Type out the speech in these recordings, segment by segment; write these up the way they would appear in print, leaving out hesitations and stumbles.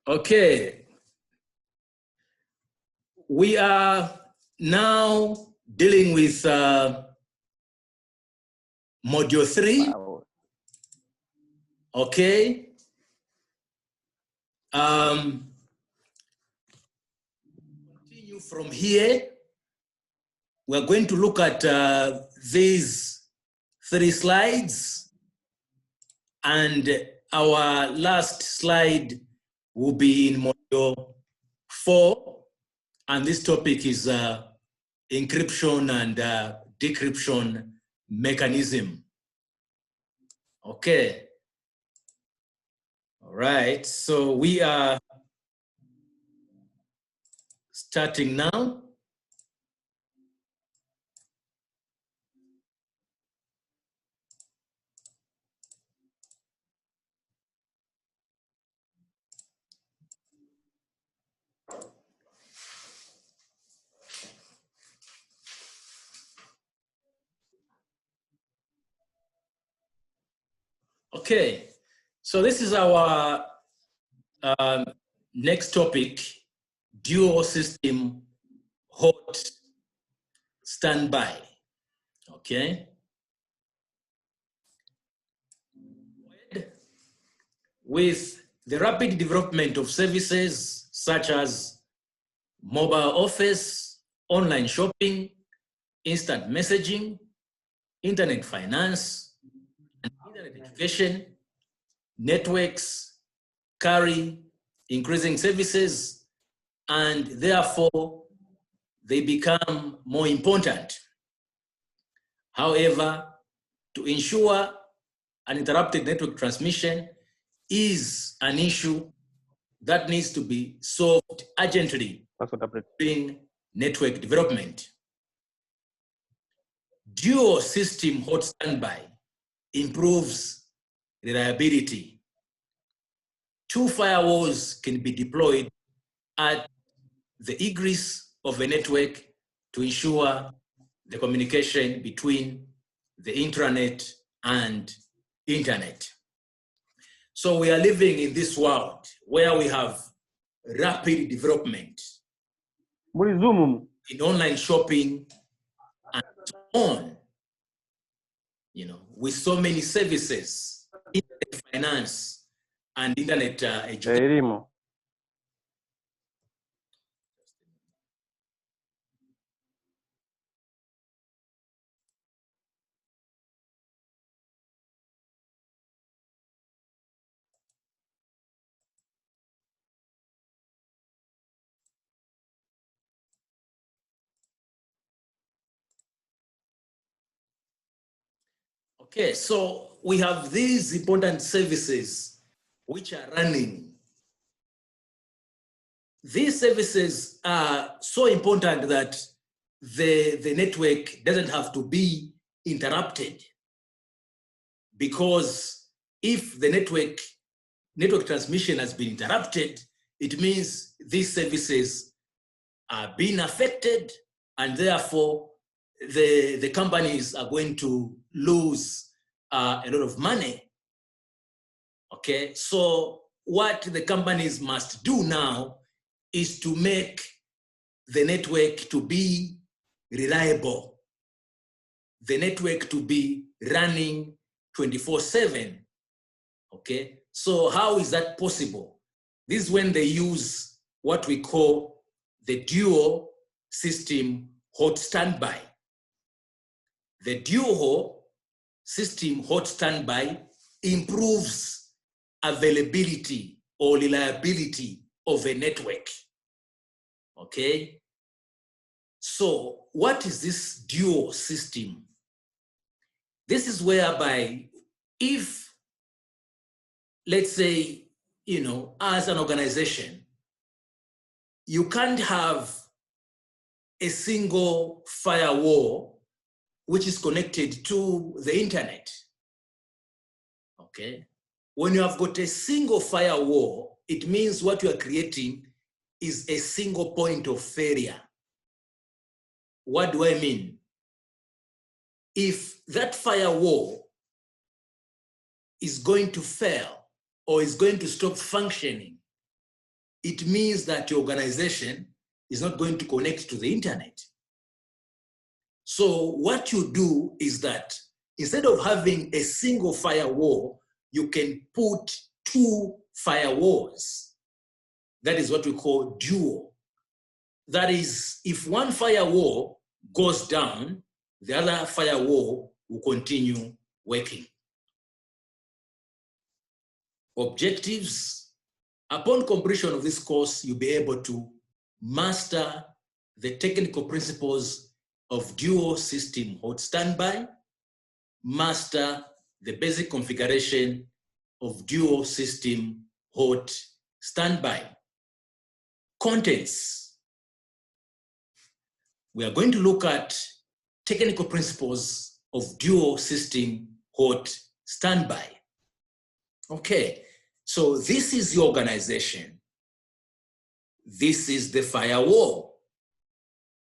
Okay. We are now dealing with module 3. Wow. Okay. Continue from here. We're going to look at these 3 slides, and our last slide will be in module 4, and this topic is encryption and decryption mechanism. Okay. All right, so we are starting now. Okay, so this is our next topic, dual system hot standby. Okay. With the rapid development of services such as mobile office, online shopping, instant messaging, internet finance, and internet education, networks carry increasing services, and therefore they become more important. However, to ensure uninterrupted network transmission is an issue that needs to be solved urgently during network development. Dual system hot standby improves reliability. 2 firewalls can be deployed at the egress of a network to ensure the communication between the intranet and internet. So we are living in this world where we have rapid development in online shopping and so on, you know, with so many services, internet finance and internet education. Okay, so we have these important services which are running. These services are so important that the network doesn't have to be interrupted, because if the network transmission has been interrupted, it means these services are being affected, and therefore the companies are going to lose a lot of money. Okay, so what the companies must do now is to make the network to be reliable, the network to be running 24/7. Okay, so how is that possible? This is when they use what we call the dual system hot standby. The dual system hot standby improves availability or reliability of a network. Okay, so what is this dual system? This is whereby if, let's say, you know, as an organization, you can't have a single firewall which is connected to the internet. Okay, when you have got a single firewall, it means what you are creating is a single point of failure. What do I mean? If that firewall is going to fail or is going to stop functioning, it means that your organization is not going to connect to the internet. So what you do is that instead of having a single firewall, you can put 2 firewalls. That is what we call dual. That is, if one firewall goes down, the other firewall will continue working. Objectives. Upon completion of this course, you'll be able to master the technical principles of dual system hot standby, master the basic configuration of dual system hot standby. Contents. We are going to look at technical principles of dual system hot standby. Okay, so this is your organization. This is the firewall.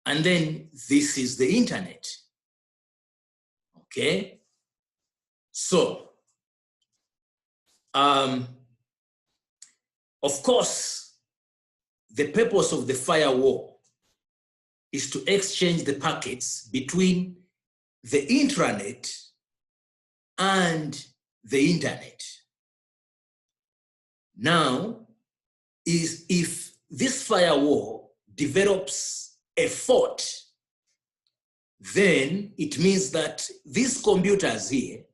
And then this is the internet. Okay, so of course, the purpose of the firewall is to exchange the packets between the intranet and the internet. Now, if this firewall develops a fault, then it means that these computers here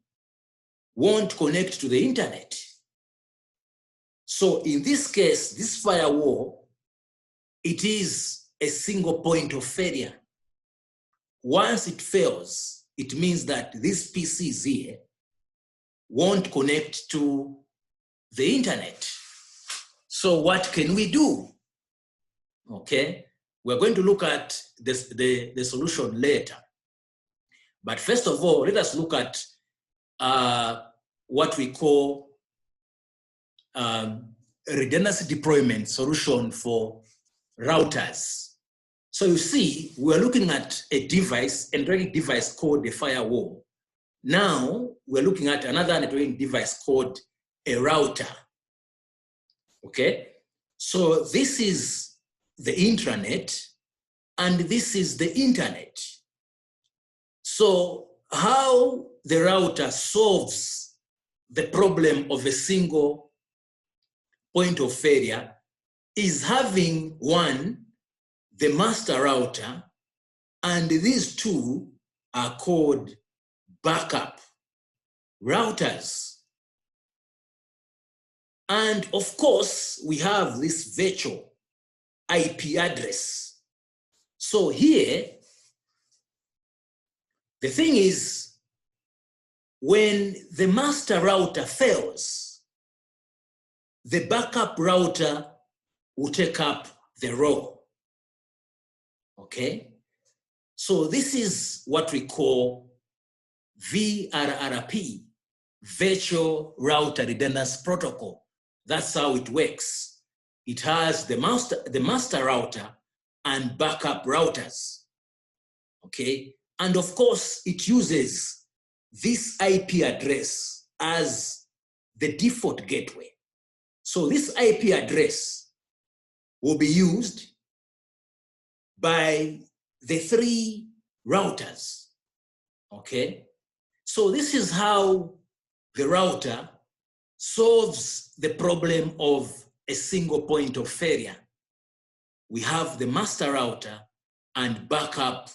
won't connect to the internet. So in this case, this firewall, it is a single point of failure. Once it fails, it means that these PCs here won't connect to the internet. So what can we do? Okay, we're going to look at this, the solution later. But first of all, let us look at what we call a redundancy deployment solution for routers. So you see, we're looking at a device, a networking device called a firewall. Now, we're looking at another networking device called a router. Okay, so this is the intranet, and this is the internet. So how the router solves the problem of a single point of failure is having one, the master router, and these two are called backup routers. And of course, we have this virtual IP address. So here, the thing is, when the master router fails, the backup router will take up the role. Okay? So this is what we call VRRP, Virtual Router Redundancy Protocol. That's how it works. It has the master router and backup routers. Okay? And of course, it uses this IP address as the default gateway. So this IP address will be used by the 3 routers. Okay? So this is how the router solves the problem of a single point of failure. We have the master router and backup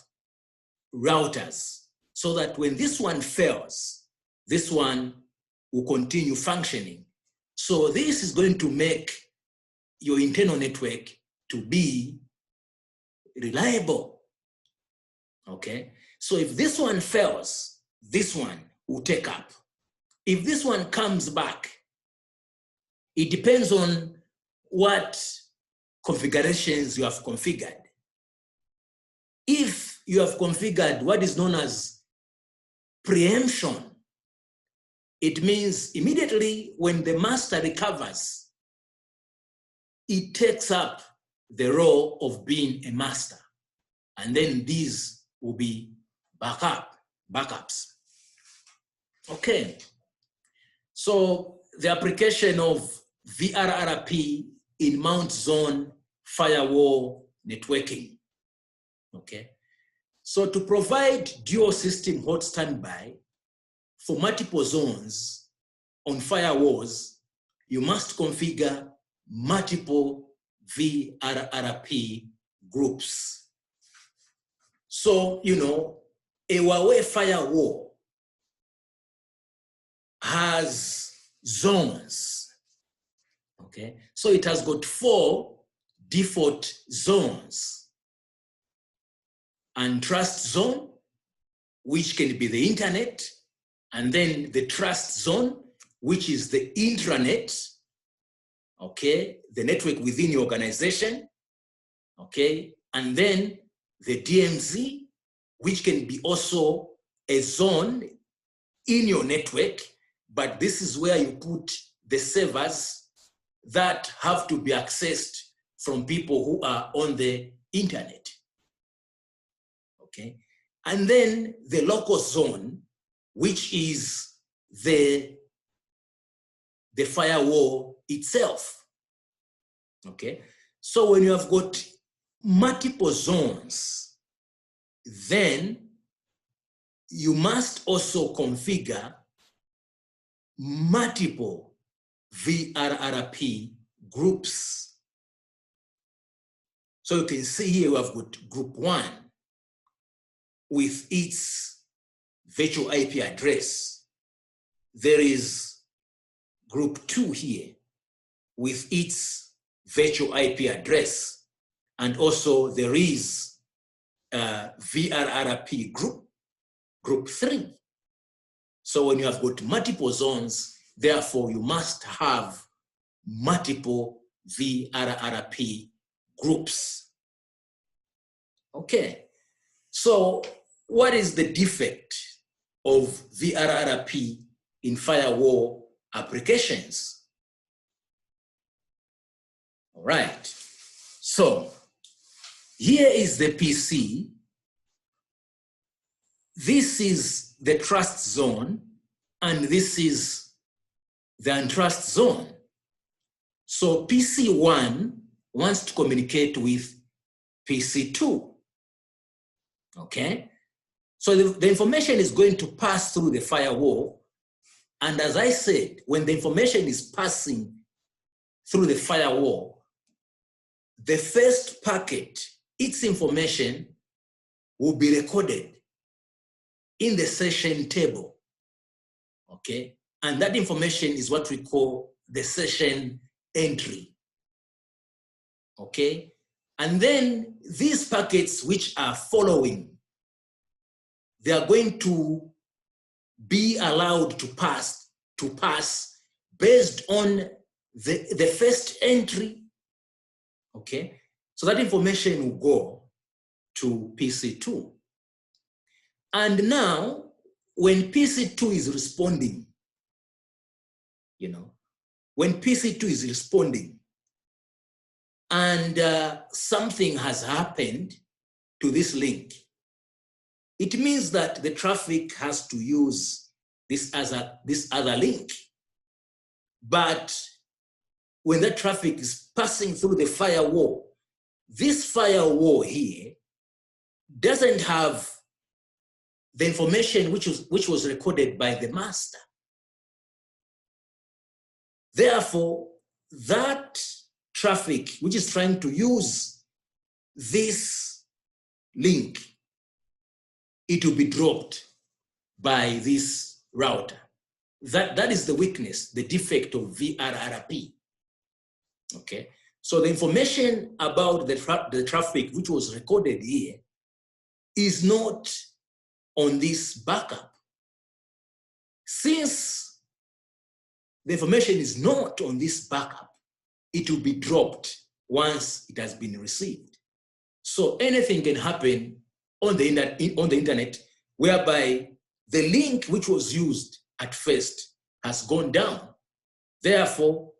routers, so that when this one fails, this one will continue functioning. So this is going to make your internal network to be reliable. Okay? So if this one fails, this one will take up. If this one comes back, it depends on what configurations you have configured. If you have configured what is known as preemption, it means immediately when the master recovers, it takes up the role of being a master. And then these will be backups. Okay. So the application of VRRP in multi-zone firewall networking. Okay, so to provide dual system hot standby for multiple zones on firewalls, you must configure multiple VRRP groups. So, you know, a Huawei firewall has zones, okay? So it has got 4 default zones. And trust zone, which can be the internet, and then the trust zone, which is the intranet, okay, the network within your organization, okay, and then the DMZ, which can be also a zone in your network, but this is where you put the servers that have to be accessed from people who are on the internet, okay, and then the local zone, which is the firewall itself, okay? So when you have got multiple zones, then you must also configure multiple VRRP groups. So you can see here we have got group 1 with its virtual IP address. There is group 2 here with its virtual IP address. And also there is VRRP group 3. So when you have got multiple zones, therefore you must have multiple VRRP groups. Okay, so what is the defect of VRRP in firewall applications? All right, so here is the PC. This is the trust zone, and this is the untrust zone. So PC1 wants to communicate with PC2, okay? So the information is going to pass through the firewall, and as I said, when the information is passing through the firewall, the first packet, its information will be recorded in the session table, okay? And that information is what we call the session entry, okay? And then these packets which are following, they are going to be allowed to pass based on the first entry, okay? So that information will go to PC2. And now, when PC2 is responding, you know, when PC2 is responding and something has happened to this link, it means that the traffic has to use this other link. But when that traffic is passing through the firewall, this firewall here doesn't have the information which was recorded by the master. Therefore, that traffic which is trying to use this link, it will be dropped by this router. That is the weakness, the defect of VRRP. Okay, so the information about the traffic which was recorded here is not on this backup. Since the information is not on this backup, it will be dropped once it has been received. So anything can happen on the internet whereby the link which was used at first has gone down. Therefore,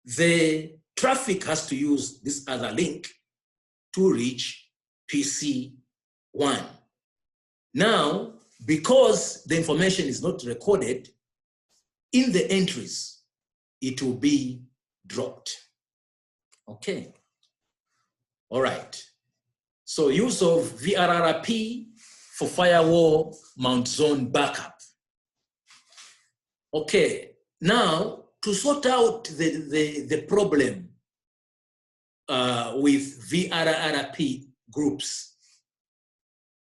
the traffic has to use this other link to reach PC1. Now, because the information is not recorded in the entries, it will be dropped. Okay. All right. So use of VRRP for firewall multi-zone backup. Okay. Now, to sort out the problem with VRRP groups,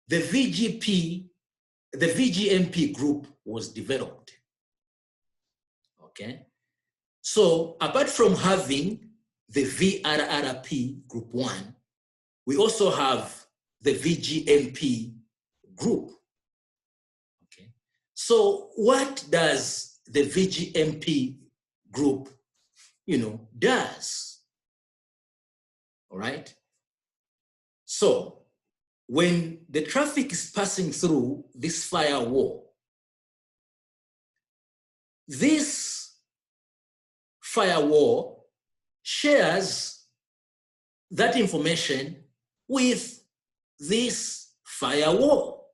the VGMP group was developed. Okay. So apart from having the VRRP group 1, we also have the VGMP group. Okay. So what does the VGMP group, does? All right. So when the traffic is passing through this firewall, this firewall shares that information with this firewall,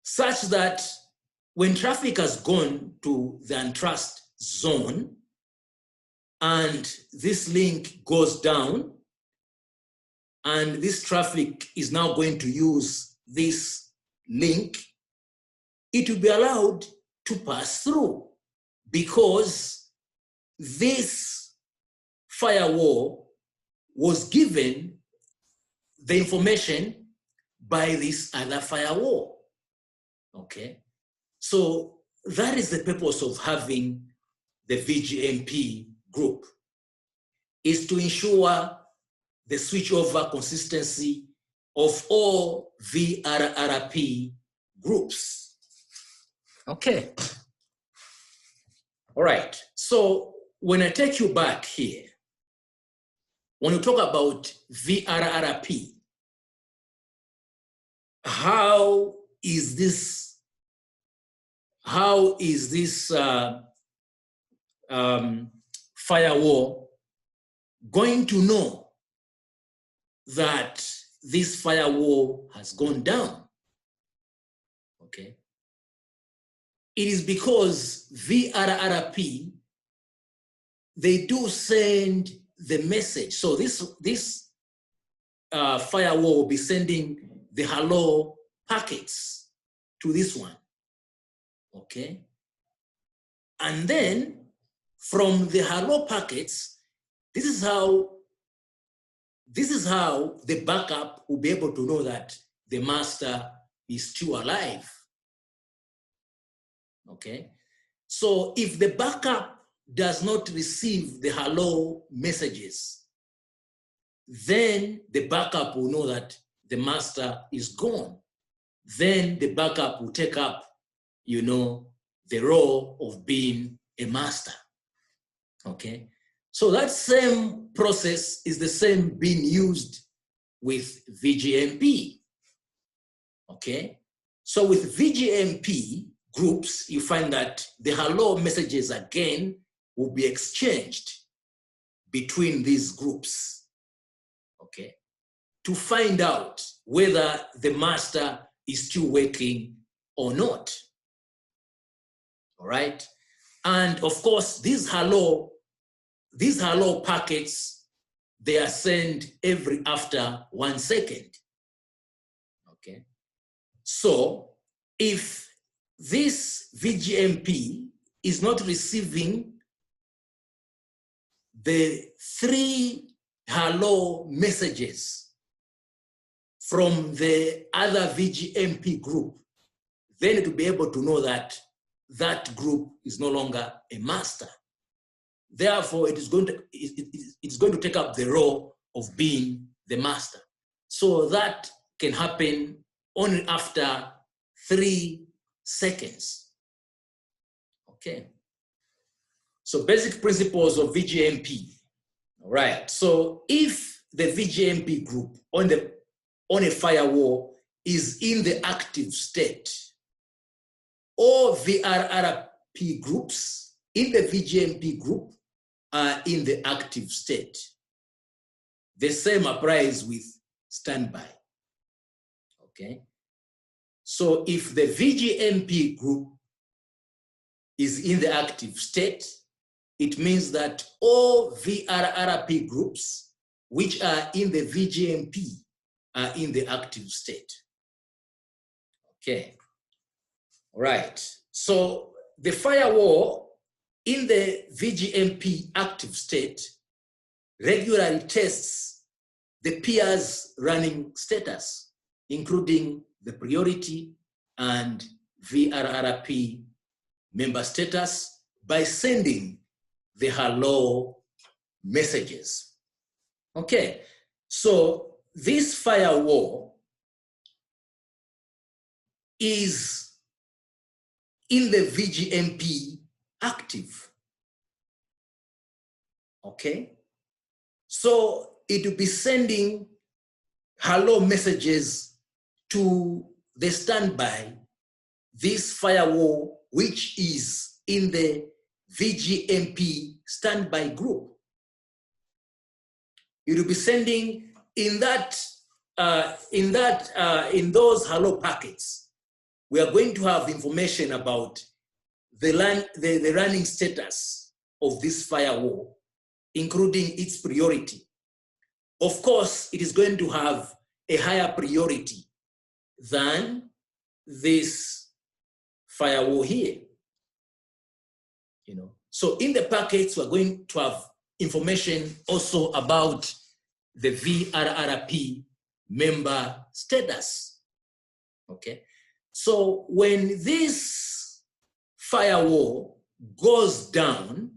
such that when traffic has gone to the untrust zone and this link goes down, and this traffic is now going to use this link, it will be allowed to pass through because this firewall was given the information by this other firewall. Okay, so that is the purpose of having the VGMP group, is to ensure the switchover consistency of all VRRP groups. Okay. All right. So when I take you back here, when you talk about VRRP, how is this firewall going to know that this firewall has gone down? Okay. It is because VRRP, they do send the message. So this firewall will be sending the hello packets to this one. Okay. And then from the hello packets, this is how the backup will be able to know that the master is still alive. Okay. So if the backup does not receive the hello messages, then the backup will know that the master is gone. Then the backup will take up, the role of being a master. Okay. So that same process is the same being used with VGMP. Okay. So with VGMP groups, you find that the hello messages again will be exchanged between these groups. Okay. To find out whether the master is still working or not. All right. And of course, these hello packets, they are sent after 1 second. Okay. So if this VGMP is not receiving the 3 hello messages from the other VGMP group, then it will be able to know that that group is no longer a master. Therefore, it's going to take up the role of being the master. So that can happen only after 3 seconds. Okay. So basic principles of VGMP. All right. So if the VGMP group on a firewall is in the active state, all VRRP groups in the VGMP group are in the active state. The same applies with standby. Okay. So if the VGMP group is in the active state, it means that all VRRP groups which are in the VGMP are in the active state. Okay, all right. So the firewall in the VGMP active state regularly tests the peers running status, including the priority and VRRP member status, by sending the hello messages. Okay, so this firewall is in the VGMP active. Okay, so it will be sending hello messages to the standby, this firewall, which is in the VGMP standby group. It will be sending in those hello packets. We are going to have information about the running status of this firewall, including its priority. Of course, it is going to have a higher priority than this firewall here. So in the packets, we're going to have information also about the VRRP member status. Okay, so when this firewall goes down,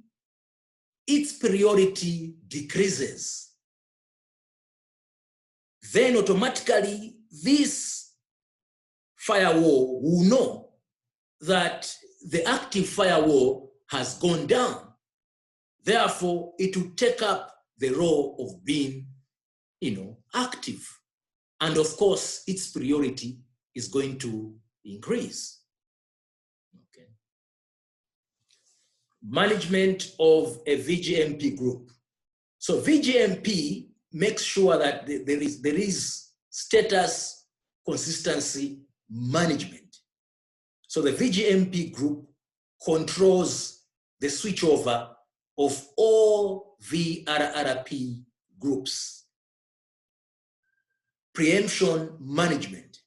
its priority decreases. Then automatically this firewall will know that the active firewall has gone down. Therefore, it will take up the role of being, active. And of course, its priority is going to increase. Okay. Management of a VGMP group. So VGMP makes sure that there is status consistency management. So the VGMP group controls the switchover of all VRRP groups. Preemption management.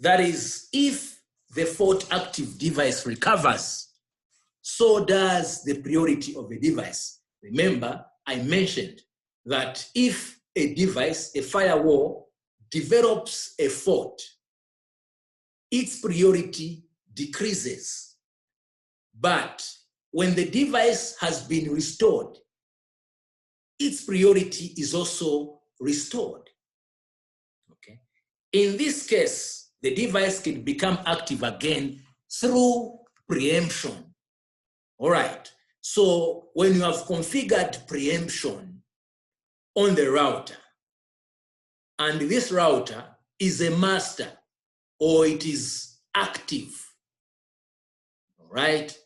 That is, if the fault active device recovers, so does the priority of the device. Remember, I mentioned that if a device, a firewall, develops a fault, its priority decreases. But when the device has been restored, its priority is also restored. Okay. In this case, the device can become active again through preemption. All right. So when you have configured preemption on the router, and this router is a master or it is active, all right?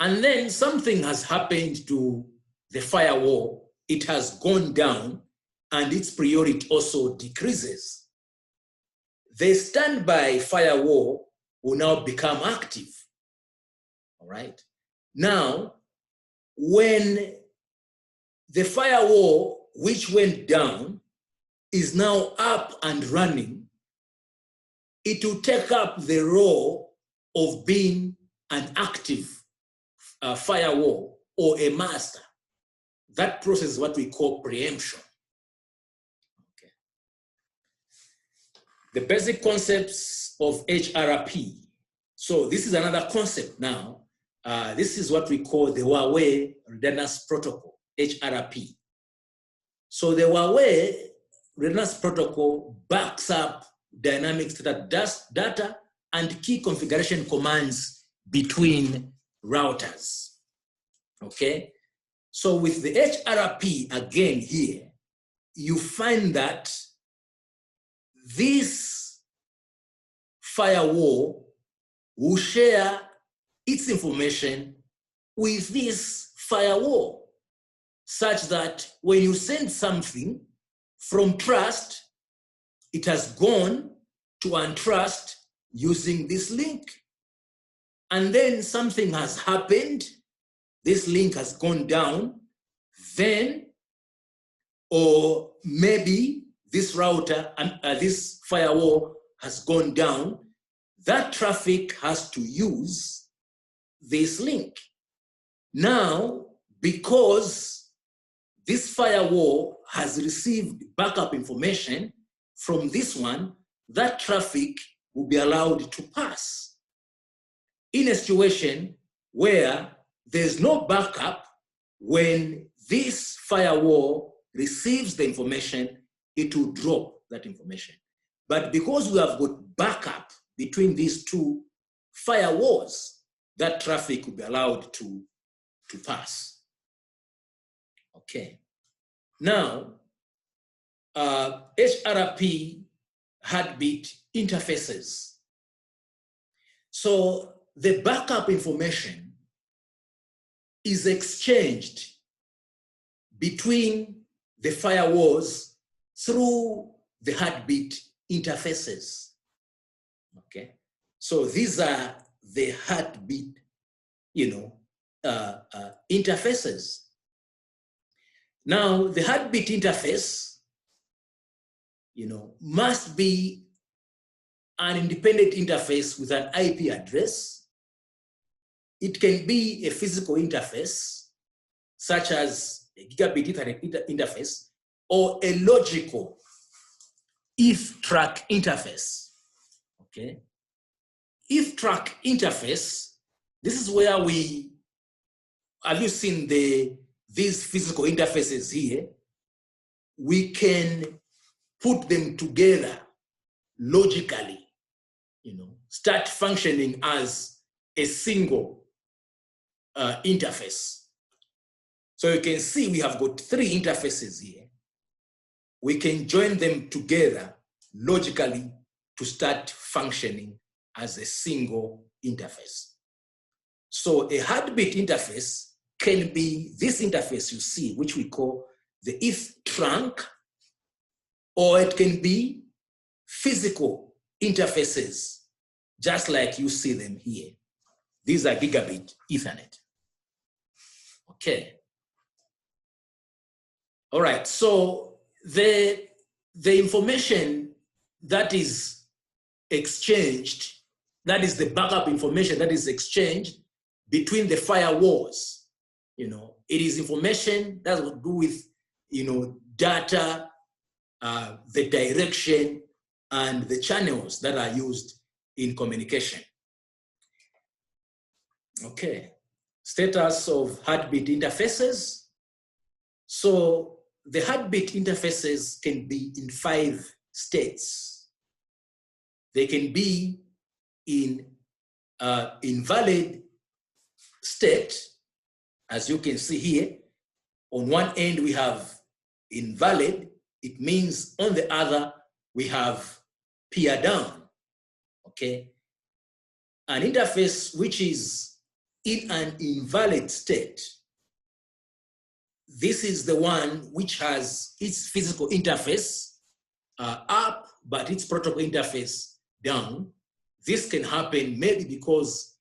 And then something has happened to the firewall, it has gone down and its priority also decreases. The standby firewall will now become active, all right? Now, when the firewall which went down is now up and running, it will take up the role of being an active firewall or a master. That process is what we call preemption. Okay. The basic concepts of HRP. So this is another concept now. This is what we call the Huawei Redundancy Protocol, HRP. So the Huawei Redundancy Protocol backs up dynamic status data and key configuration commands between routers. Okay? So with the HRP again here, you find that this firewall will share its information with this firewall, such that when you send something from trust, it has gone to untrust using this link. And then something has happened, this link has gone down, then, or maybe this router and this firewall has gone down, that traffic has to use this link. Now, because this firewall has received backup information from this one, that traffic will be allowed to pass. In a situation where there's no backup, when this firewall receives the information, it will drop that information. But because we have got backup between these two firewalls, that traffic will be allowed to pass. Okay. Now, HRP heartbeat interfaces. So the backup information is exchanged between the firewalls through the heartbeat interfaces. Okay, so these are the heartbeat, interfaces. Now, the heartbeat interface, must be an independent interface with an IP address. It can be a physical interface, such as a gigabit Ethernet interface, or a logical if track interface. Okay, if track interface, this is where have you seen these physical interfaces here? We can put them together logically, start functioning as a single interface. So you can see we have got 3 interfaces here. We can join them together logically to start functioning as a single interface. So a heartbeat interface can be this interface you see, which we call the if trunk, or it can be physical interfaces, just like you see them here. These are gigabit Ethernet. Okay. All right, so the information that is exchanged, that is the backup information that is exchanged between the firewalls. It is information that will do with, data, the direction, and the channels that are used in communication. Okay, status of heartbeat interfaces. So the heartbeat interfaces can be in 5 states. They can be in invalid state, as you can see here. On one end we have invalid. It means on the other we have peer down. Okay, an interface which is in an invalid state, this is the one which has its physical interface up, but its protocol interface down. This can happen maybe because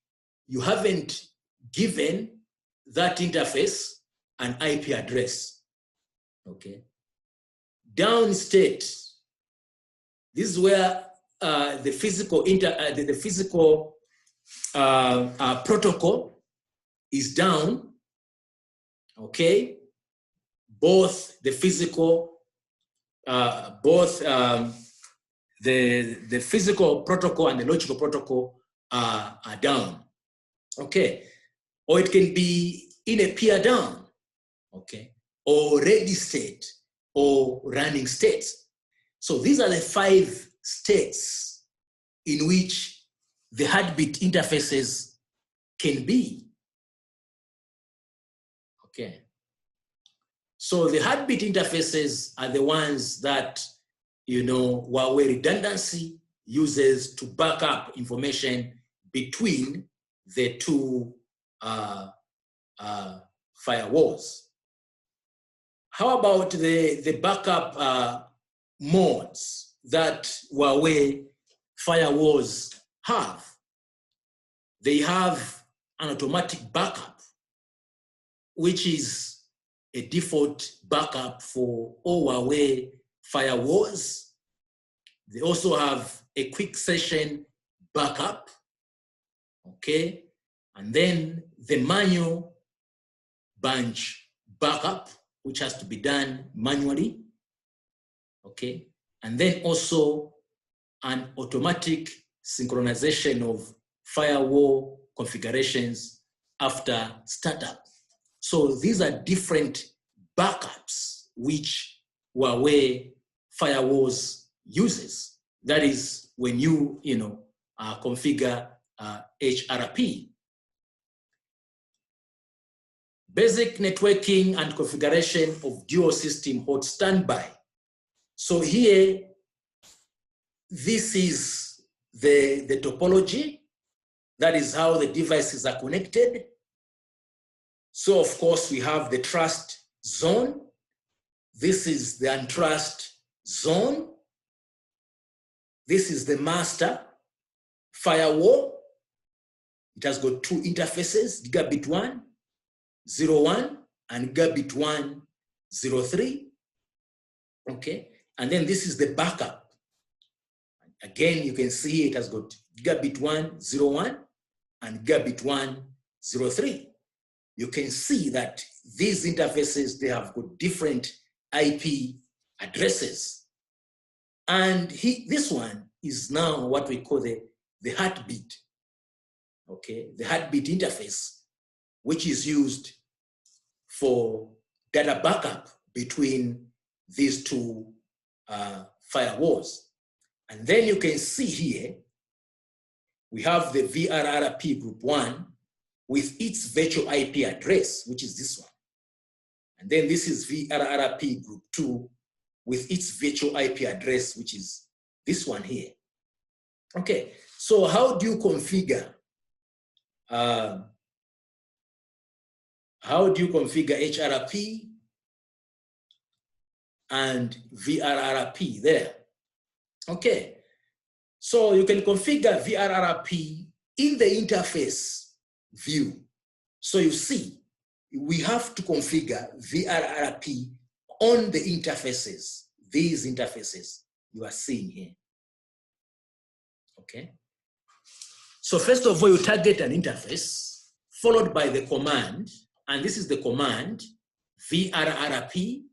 you haven't given that interface an IP address. Okay. Down state, this is where the physical protocol is down. Okay. Both the physical, the physical protocol and the logical protocol are down. Okay. Or it can be in a peer down. Okay. Or ready state or running states. So these are the 5 states in which the heartbeat interfaces can be. Okay. So the heartbeat interfaces are the ones that, Huawei redundancy uses to back up information between the 2 firewalls. How about the backup modes that Huawei firewalls have? They have an automatic backup. which is a default backup for all Huawei firewalls. They also have a quick session backup, okay? And then the manual branch backup, which has to be done manually, okay? And then also an automatic synchronization of firewall configurations after startup. So these are different backups which Huawei firewalls uses. That is when you configure HRP. Basic networking and configuration of dual system hot standby. So here, this is the topology. That is how the devices are connected. So of course we have the trust zone. This is the untrust zone. This is the master firewall. It has got two interfaces, gigabit 1, 0.1, and gigabit 1, 0.3. Okay, and then this is the backup. Again, you can see it has got gigabit 1, 0.1, and gigabit 1, 0.3. You can see that these interfaces, they have got different IP addresses. And this one is now what we call the heartbeat, okay? The heartbeat interface, which is used for data backup between these two firewalls. And then you can see here, we have the VRRP Group 1 with its virtual IP address, which is this one. And then this is VRRP Group 2 with its virtual IP address, which is this one here. Okay, so how do you configure? HRP and VRRP there? Okay, so you can configure VRRP in the interface view. So you see, we have to configure VRRP on the interfaces, these interfaces you are seeing here. Okay. So first of all, you target an interface followed by the command, and this is the command VRRP,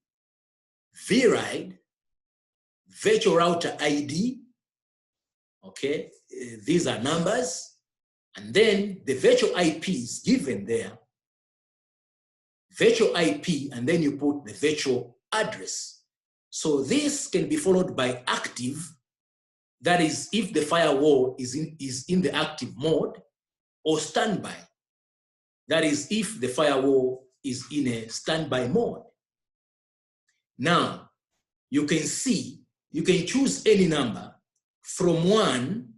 VRIDE, virtual router ID. Okay, these are numbers, and then the virtual IP is given there. Virtual IP, and then you put the virtual address. So this can be followed by active, that is if the firewall is in the active mode, or standby, that is if the firewall is in a standby mode. Now, you can see, you can choose any number from 1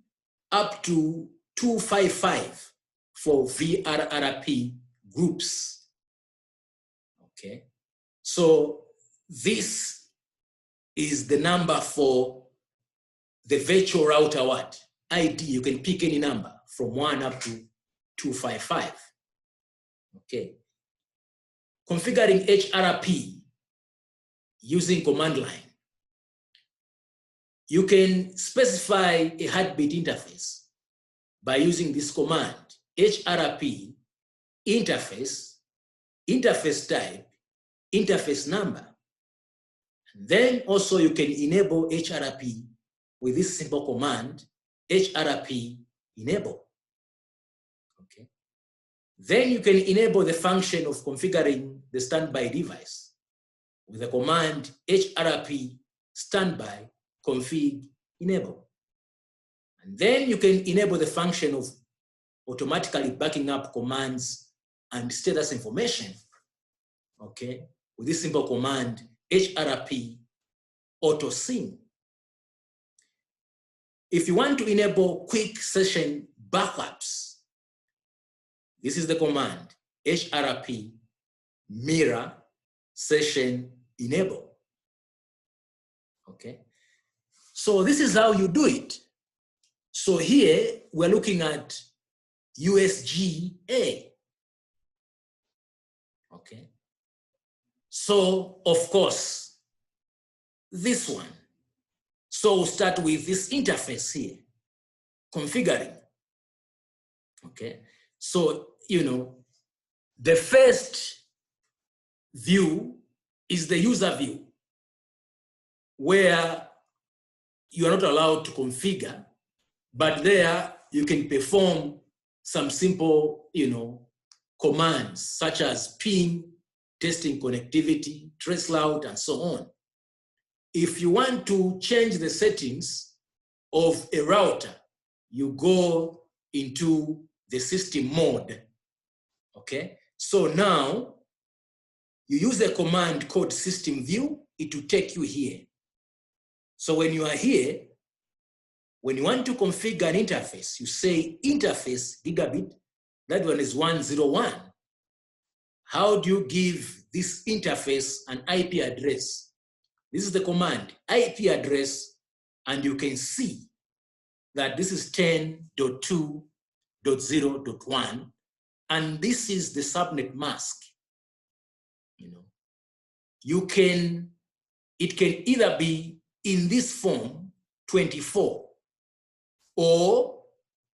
up to 255 for VRRP groups. Okay, so this is the number for the virtual router ID. You can pick any number from 1 up to 255. Okay, configuring HRP using command line. You can specify a heartbeat interface by using this command, HRP interface, interface type, interface number. And then also you can enable HRP with this simple command, HRP enable. Okay. Then you can enable the function of configuring the standby device with the command HRP standby config enable. And then you can enable the function of automatically backing up commands and status information, okay, with this simple command, HRP auto sim. If you want to enable quick session backups, this is the command, HRP mirror session enable, okay? So this is how you do it. So here we're looking at USGA. Okay. So, of course, this one. So we'll start with this interface here, configuring. Okay. So, the first view is the user view, where you are not allowed to configure, but there you can perform some simple, commands such as ping, testing connectivity, trace route, and so on. If you want to change the settings of a router, you go into the system mode. Okay, so now you use a command called system view. It will take you here. So when you are here, when you want to configure an interface, you say interface gigabit, that one is 101. How do you give this interface an IP address? This is the command, IP address, and you can see that this is 10.2.0.1, and this is the subnet mask. It can either be in this form, 24, or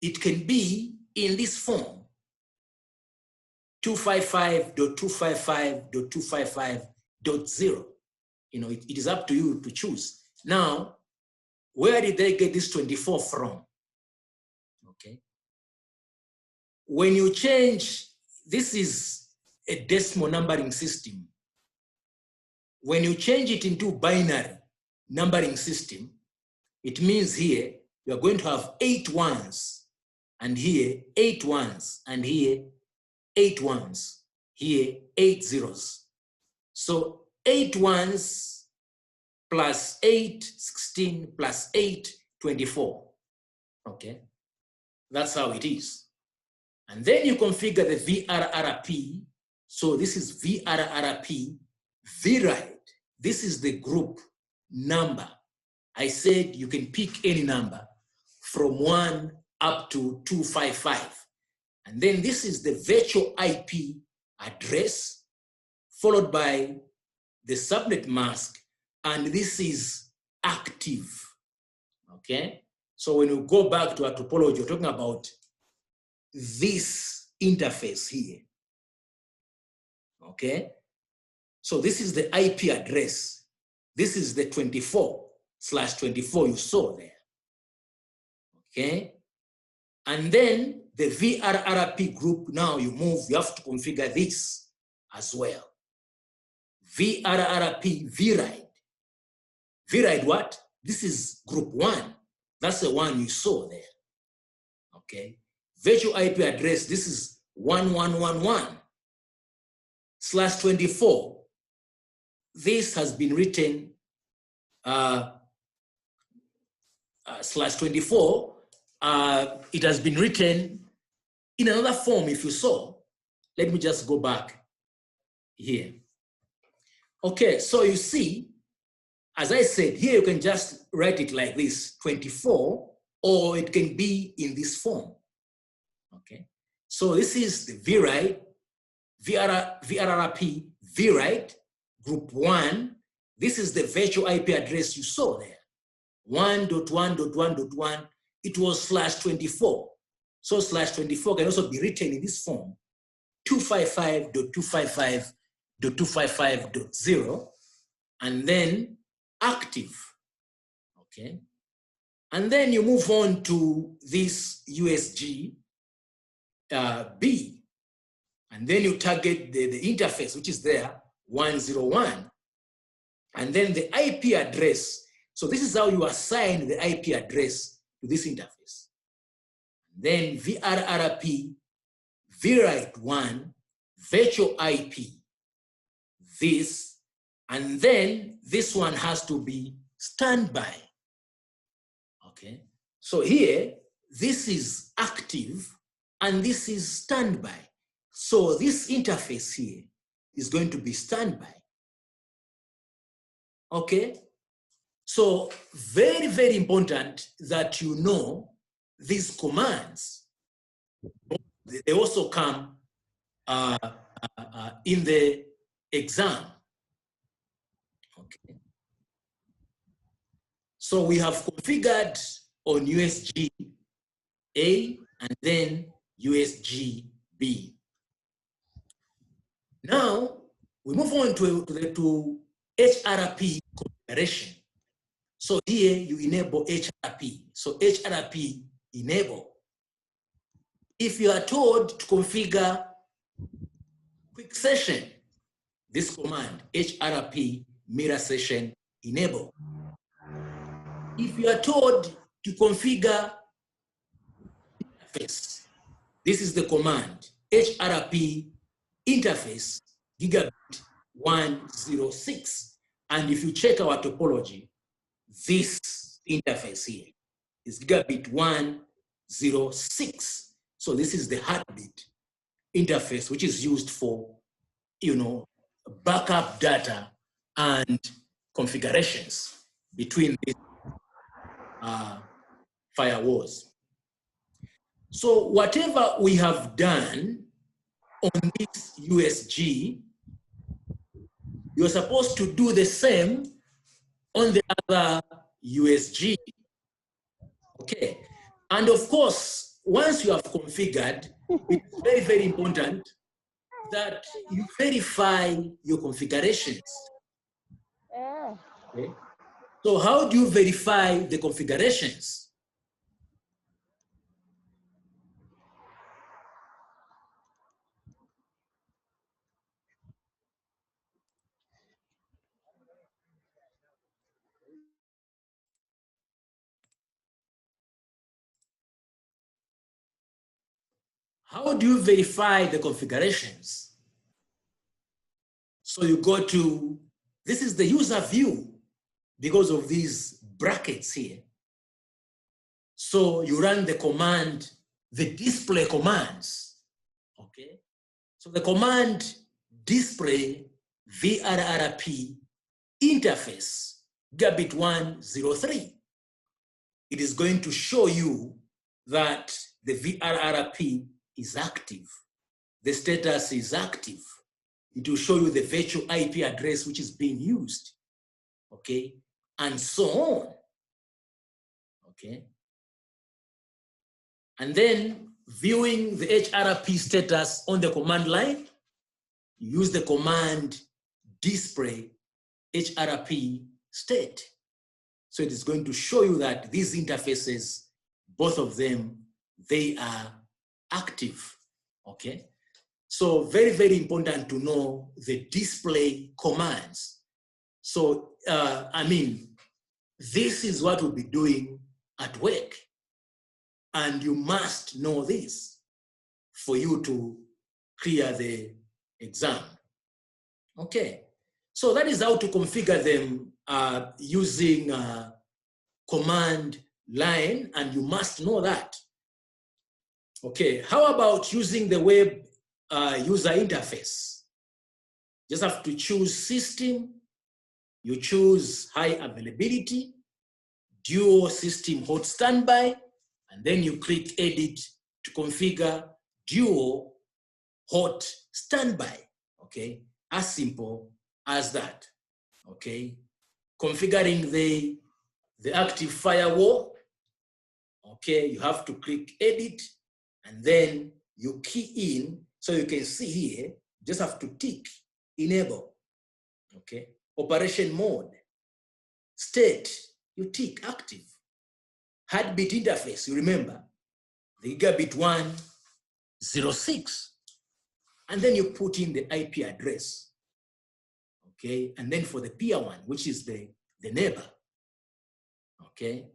it can be in this form, 255.255.255.0. It is up to you to choose. Now, where did they get this 24 from? Okay. When you change, this is a decimal numbering system. When you change it into binary numbering system, it means here you are going to have 8 ones, and here 8 ones, and here 8 ones, here 8 zeros. So 8 ones plus 8, 16, plus 8, 24. Okay, that's how it is. And then you configure the VRRP. So this is VRRP VRIDE. This is the group number. I said you can pick any number from 1 up to 255. And then this is the virtual IP address, followed by the subnet mask, and this is active. Okay? So when you go back to our topology, we're talking about this interface here. Okay? So this is the IP address. This is the 24/24 you saw there. Okay? And then the VRRP group, now you have to configure this as well. VRRP VRIDE. VRIDE what? This is group 1. That's the one you saw there. Okay? Virtual IP address, this is 1111/24. This has been written /24. It has been written in another form, if you saw. Let me just go back here. Okay, so you see, as I said, here you can just write it like this, 24, or it can be in this form. Okay, so this is the VRIDE, VRRP VRIDE, group 1. This is the virtual IP address you saw there, 1.1.1.1. It was /24. So /24 can also be written in this form, 255.255.255.0, and then active. Okay, and then you move on to this USG B, and then you target the interface, which is there, 101, and then the IP address. So this is how you assign the IP address to this interface. Then VRRP, VRIDE 1, virtual IP, this, and then this one has to be standby. Okay, so here, this is active and this is standby. So this interface here is going to be standby. Okay, so very, very important that you know these commands. They also come in the exam. Okay. So we have configured on USG A and then USG B. Now we move on to HRP configuration. So here you enable HRP. So HRP enable. If you are told to configure quick session, this command, HRP mirror session enable. If you are told to configure interface, this is the command, HRP interface gigabit 106. And if you check our topology, this interface here is gigabit 106. So this is the heartbeat interface, which is used for, backup data and configurations between these firewalls. So whatever we have done on this USG, you're supposed to do the same on the other USG. Okay. And of course, once you have configured, it's very, very important that you verify your configurations. Okay. So how do you verify the configurations? How do you verify the configurations? So you go to, this is the user view because of these brackets here. So you run the command, the display commands, okay? So the command display VRRP interface gigabit 103. It is going to show you that the VRRP is active. The status is active. It will show you the virtual IP address which is being used, okay? And so on, okay? And then viewing the HRP status on the command line, you use the command display HRP state. So it is going to show you that these interfaces, both of them, they are active, okay? So very, very important to know the display commands. So, this is what we'll be doing at work. And you must know this for you to clear the exam. Okay, so that is how to configure them using command line, and you must know that. Okay, how about using the web user interface? Just have to choose system, you choose high availability, dual system hot standby, and then you click edit to configure dual hot standby, okay? As simple as that, okay? Configuring the active firewall, okay? You have to click edit, and then you key in, so you can see here, just have to tick enable, okay? Operation mode, state, you tick active. Heartbeat interface, you remember, the gigabit 106. And then you put in the IP address, okay? And then for the peer one, which is the neighbor, okay?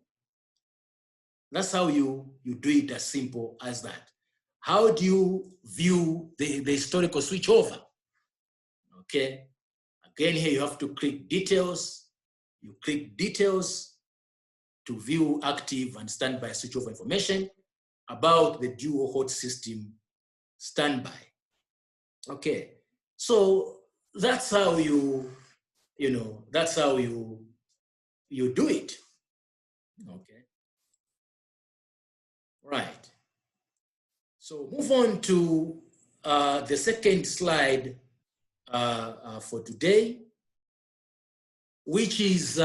That's how you do it, as simple as that. How do you view the historical switchover? Okay, again here you have to click details. You click details to view active and standby switchover information about the dual hot system standby. Okay, so that's how that's how you do it. Okay, right. So move on to the second slide for today, which is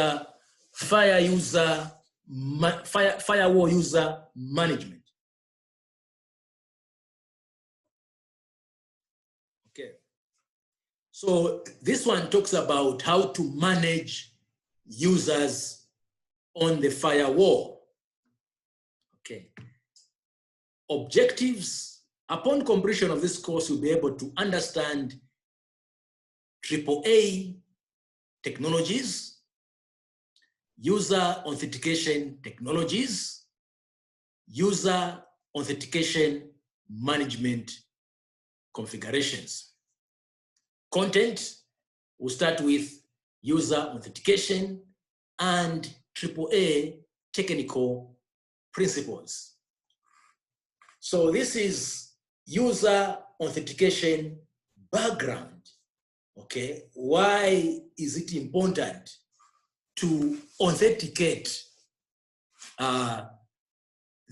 firewall user management. Okay. So this one talks about how to manage users on the firewall. Okay. Objectives. Upon completion of this course, you'll be able to understand AAA technologies, user authentication technologies, user authentication management configurations. Content, we'll start with user authentication and AAA technical principles. So this is user authentication background. Okay, why is it important to authenticate the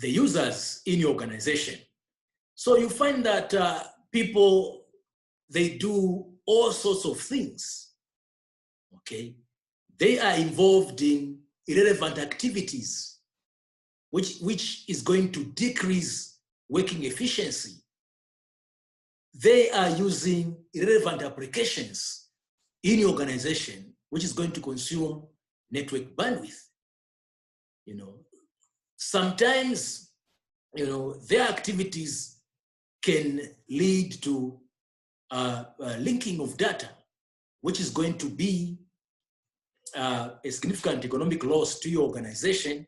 users in your organization? So you find that people, they do all sorts of things. Okay, they are involved in irrelevant activities, which is going to decrease working efficiency. They are using irrelevant applications in your organization, which is going to consume network bandwidth. You know, sometimes, you know, their activities can lead to linking of data, which is going to be a significant economic loss to your organization.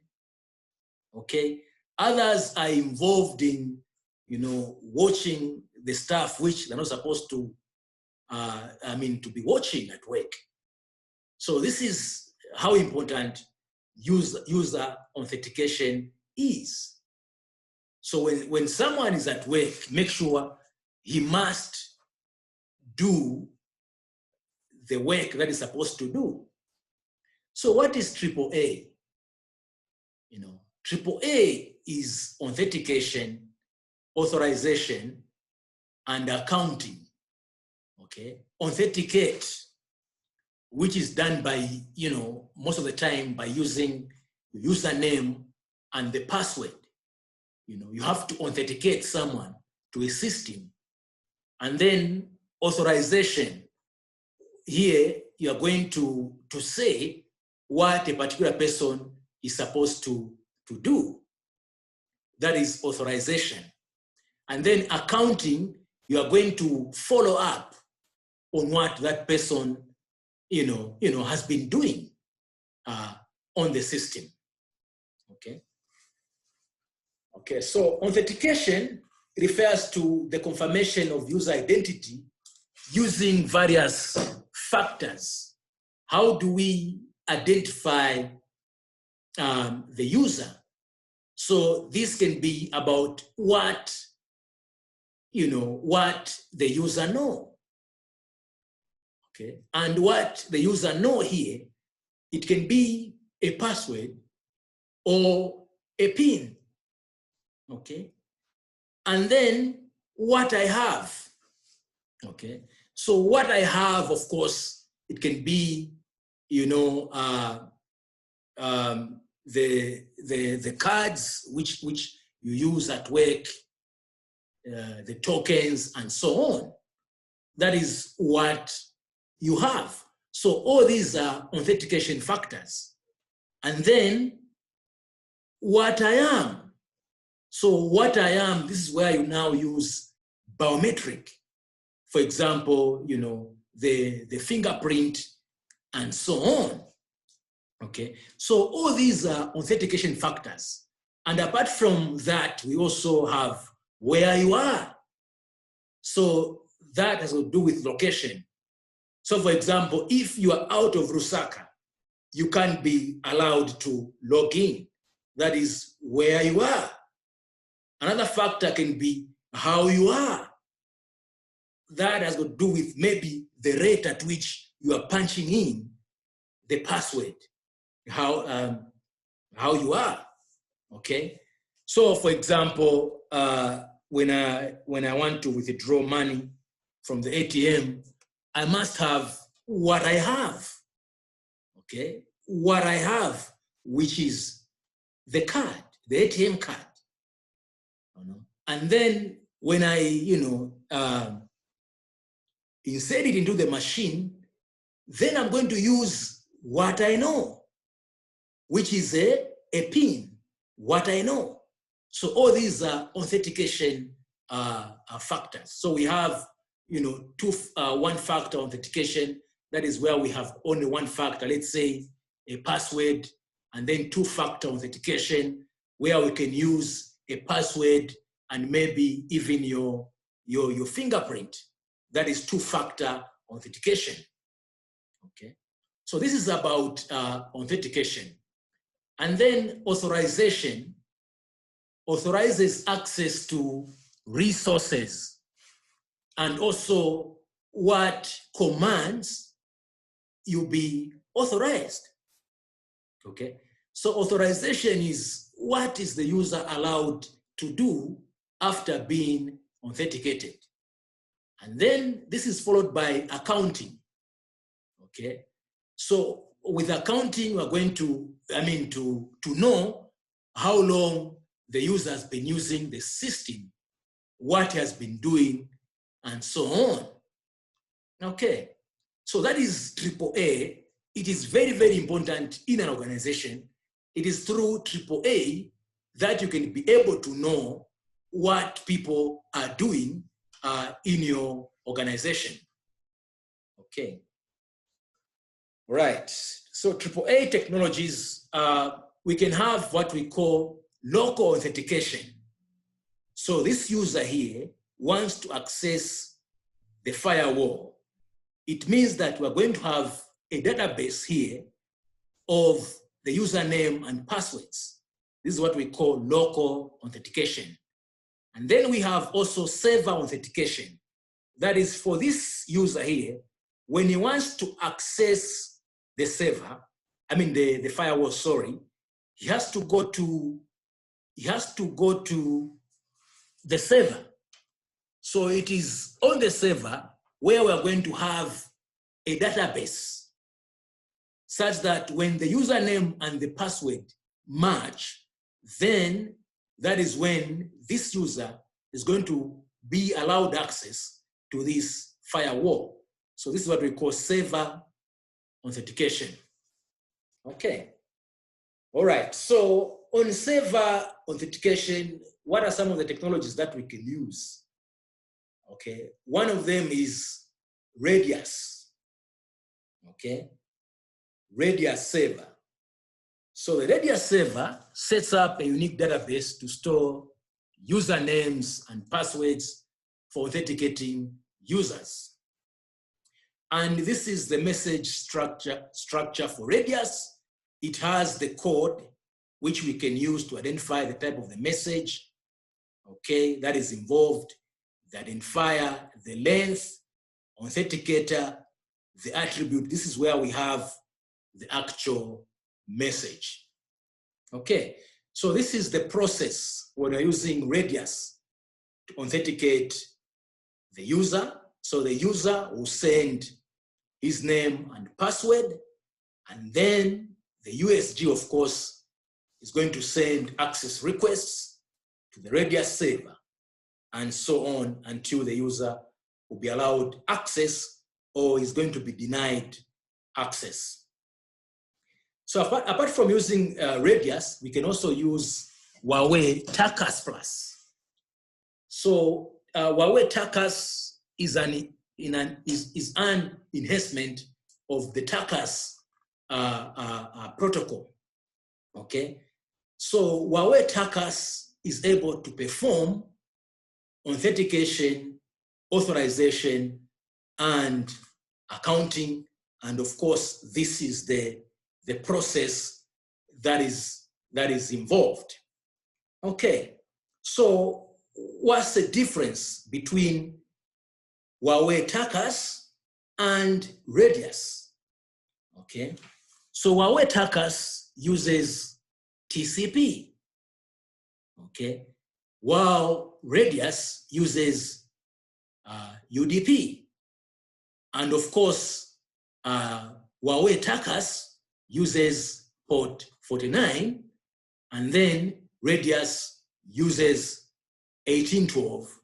Okay, others are involved in, you know, watching the stuff which they're not supposed to, to be watching at work. So this is how important user authentication is. So when someone is at work, make sure he must do the work that he's supposed to do. So what is AAA? You know, AAA is authentication, authorization, and accounting. Okay, authenticate, which is done by, you know, most of the time by using the username and the password. You know, you have to authenticate someone to a system. And then authorization, here you are going to say what a particular person is supposed to do. That is authorization. And then accounting, you are going to follow up on what that person, you know, has been doing on the system. Okay. Okay. So authentication refers to the confirmation of user identity using various factors. How do we identify the user? So this can be about what, you know, what the user know. Okay, and what the user know here, it can be a password or a PIN. Okay, and then what I have. Okay, so what I have, of course, it can be, you know, the cards which you use at work, the tokens, and so on. That is what you have. So all these are authentication factors. And then what I am. So what I am, this is where you now use biometric. For example, you know, the fingerprint and so on. Okay, so all these are authentication factors. And apart from that, we also have where you are. So that has to do with location. So for example, if you are out of Lusaka, you can't be allowed to log in. That is where you are. Another factor can be how you are. That has to do with maybe the rate at which you are punching in the password, how you are, okay? So for example, when I want to withdraw money from the ATM, I must have what I have, okay? What I have, which is the card, the ATM card. And then when I, insert it into the machine, then I'm going to use what I know, which is a PIN, what I know. So all these are authentication factors. So we have, one-factor authentication. That is where we have only one factor, let's say a password, and then two-factor authentication, where we can use a password and maybe even your fingerprint. That is two-factor authentication. Okay, so this is about authentication. And then authorization authorizes access to resources and also what commands you be authorized. Okay, so authorization is what is the user allowed to do after being authenticated. And then this is followed by accounting. Okay, so with accounting, we're going to, to know how long the user has been using the system, what he has been doing, and so on. Okay, so that is AAA. It is very, very important in an organization. It is through AAA that you can be able to know what people are doing in your organization. Okay. Right. So AAA technologies, we can have what we call local authentication. So this user here wants to access the firewall. It means that we're going to have a database here of the username and passwords. This is what we call local authentication. And then we have also server authentication. That is for this user here, when he wants to access the server, the firewall, sorry, he has to go to the server. So it is on the server where we're going to have a database such that when the username and the password match, then that is when this user is going to be allowed access to this firewall. So this is what we call server authentication. Okay. All right. So on server authentication, what are some of the technologies that we can use? Okay. One of them is Radius. Okay. Radius server. So the Radius server sets up a unique database to store usernames and passwords for authenticating users. And this is the message structure for Radius. It has the code which we can use to identify the type of the message, okay, that is involved, the identifier, the length, authenticator, the attribute. This is where we have the actual message. Okay, so this is the process when we're using Radius to authenticate the user. So the user will send his name and password, and then the USG, of course, is going to send access requests to the Radius server, and so on until the user will be allowed access or is going to be denied access. So apart from using Radius, we can also use Huawei TACAS Plus. So Huawei TACAS is an enhancement of the TACAS protocol. Okay, so Huawei TACAS is able to perform authentication, authorization, and accounting, and of course, this is the process that is involved. Okay, so what's the difference between Huawei TACAS and Radius? Okay, so Huawei TACAS uses TCP, okay, while Radius uses UDP. And of course, Huawei Takas uses port 49, and then Radius uses 1812,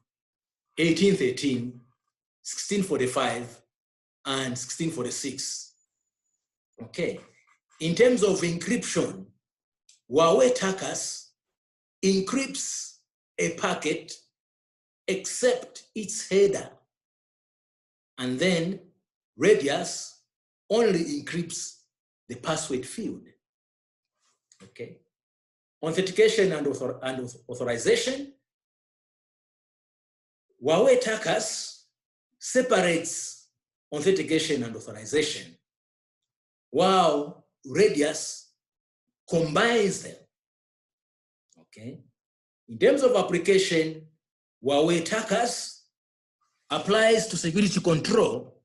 1813, 1645, and 1646. Okay. In terms of encryption, Huawei Takas encrypts a packet except its header. And then Radius only encrypts the password field. Okay. Authentication and authorization. Huawei Takas separates authentication and authorization, while Radius combines them. Okay. In terms of application, Huawei Takas applies to security control,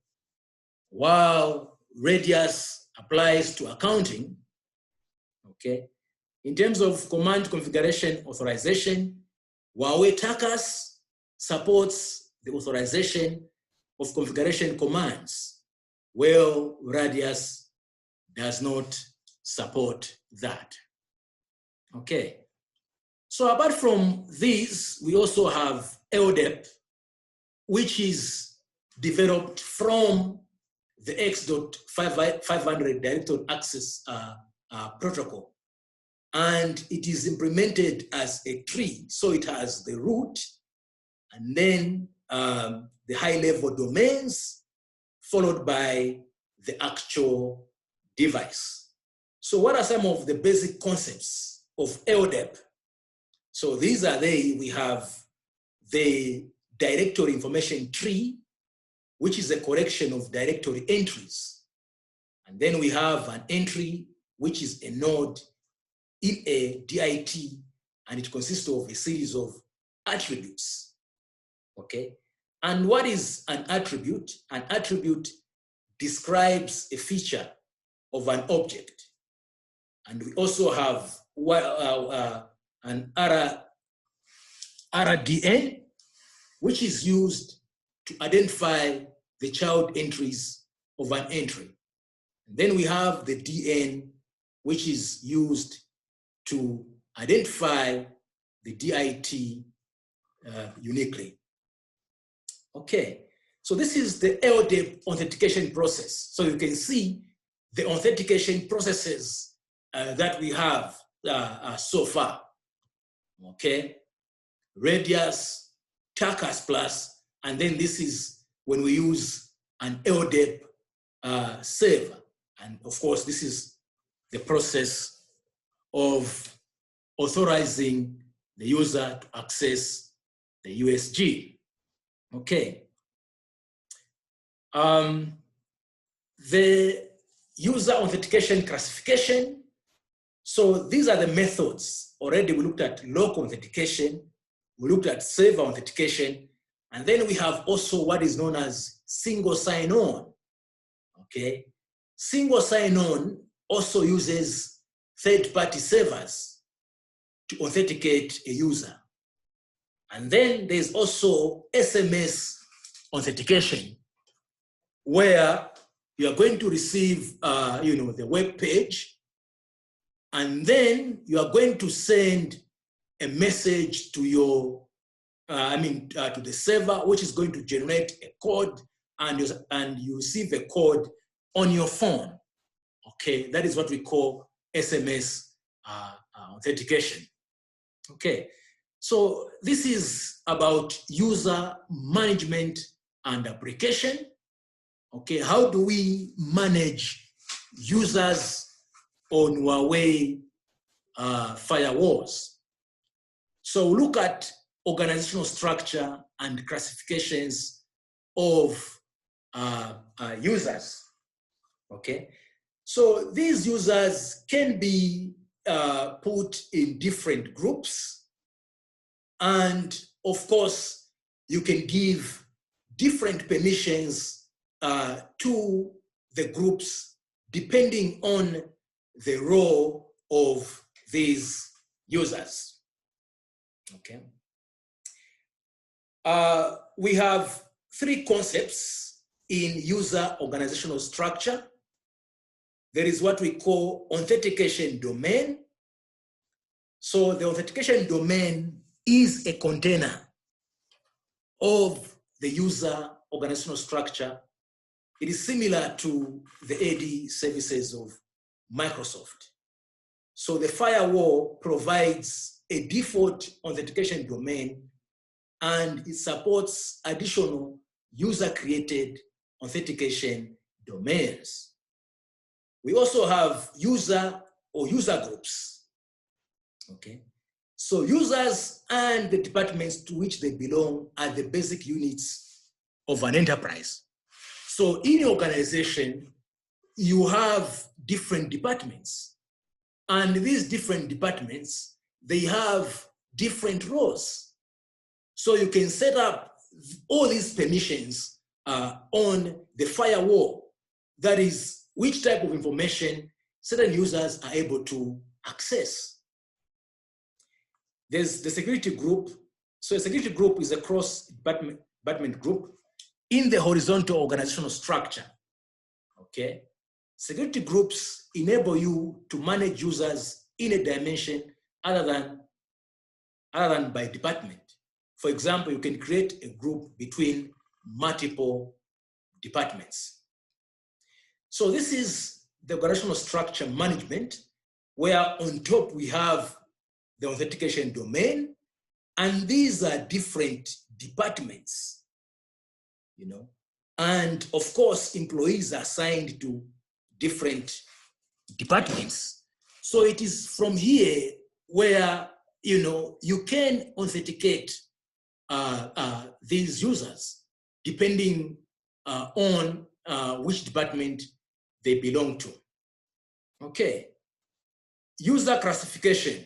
while Radius applies to accounting. Okay. In terms of command configuration authorization, Huawei Takas supports the authorization of configuration commands, while Radius does not support that. Okay. So apart from these, we also have LDAP, which is developed from the X.500 Directed Access Protocol. And it is implemented as a tree. So it has the root, and then the high-level domains, followed by the actual device. So what are some of the basic concepts of LDAP? So these are they. We have the directory information tree, which is a collection of directory entries. And then we have an entry, which is a node in a DIT, and it consists of a series of attributes. Okay. And what is an attribute? An attribute describes a feature of an object. And we also have an RDN, which is used to identify the child entries of an entry. And then we have the DN, which is used to identify the DIT uniquely. Okay, so this is the LDAP authentication process. So you can see the authentication processes that we have so far. Okay, Radius, Takas Plus, and then this is when we use an LDAP server. And of course, this is the process of authorizing the user to access the USG. Okay. The user authentication classification. So these are the methods. Already we looked at local authentication, we looked at server authentication, and then we have also what is known as single sign-on. Okay. Single sign-on also uses third-party servers to authenticate a user. And then there's also SMS authentication, where you are going to receive, the web page, and then you are going to send a message to your, to the server, which is going to generate a code, and you receive a code on your phone. Okay, that is what we call SMS authentication. Okay. So this is about user management and application. Okay, how do we manage users on Huawei firewalls? So look at organizational structure and classifications of users. Okay, so these users can be put in different groups. And of course, you can give different permissions to the groups depending on the role of these users. Okay. We have three concepts in user organizational structure. There is what we call authentication domain. So the authentication domain is a container of the user organizational structure. It is similar to the AD services of Microsoft. So the firewall provides a default authentication domain, and it supports additional user-created authentication domains. We also have user or user groups, okay? So users and the departments to which they belong are the basic units of an enterprise. So in your organization, you have different departments, and these different departments, they have different roles. So you can set up all these permissions on the firewall. That is, which type of information certain users are able to access. There's the security group. So a security group is a cross-department group in the horizontal organizational structure, okay? Security groups enable you to manage users in a dimension other than by department. For example, you can create a group between multiple departments. So this is the organizational structure management, where on top we have the authentication domain, and these are different departments, you know, and of course employees are assigned to different departments. So it is from here where, you know, you can authenticate these users depending on which department they belong to. Okay, user classification.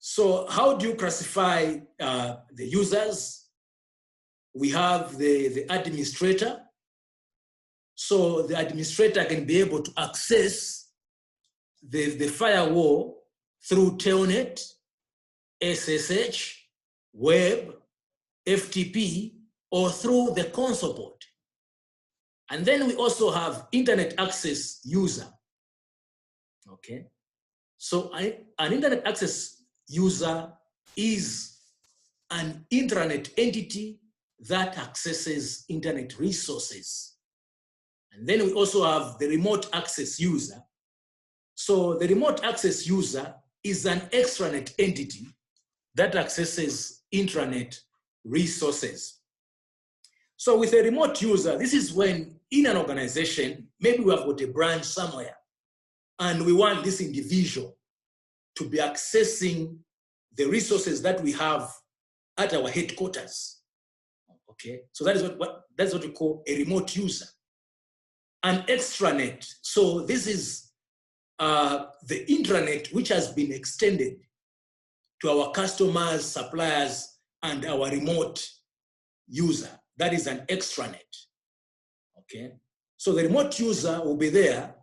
So how do you classify the users? We have the administrator. So the administrator can be able to access the firewall through telnet, SSH, web, FTP, or through the console port. And then we also have internet access user, okay? So an internet access user is an intranet entity that accesses internet resources. And then we also have the remote access user. So the remote access user is an extranet entity that accesses intranet resources. So with a remote user, this is when in an organization, maybe we have got a branch somewhere, and we want this individual to be accessing the resources that we have at our headquarters. Okay, so that's what we call a remote user. An extranet, so this is the intranet which has been extended to our customers, suppliers, and our remote user. That is an extranet, okay? So the remote user will be there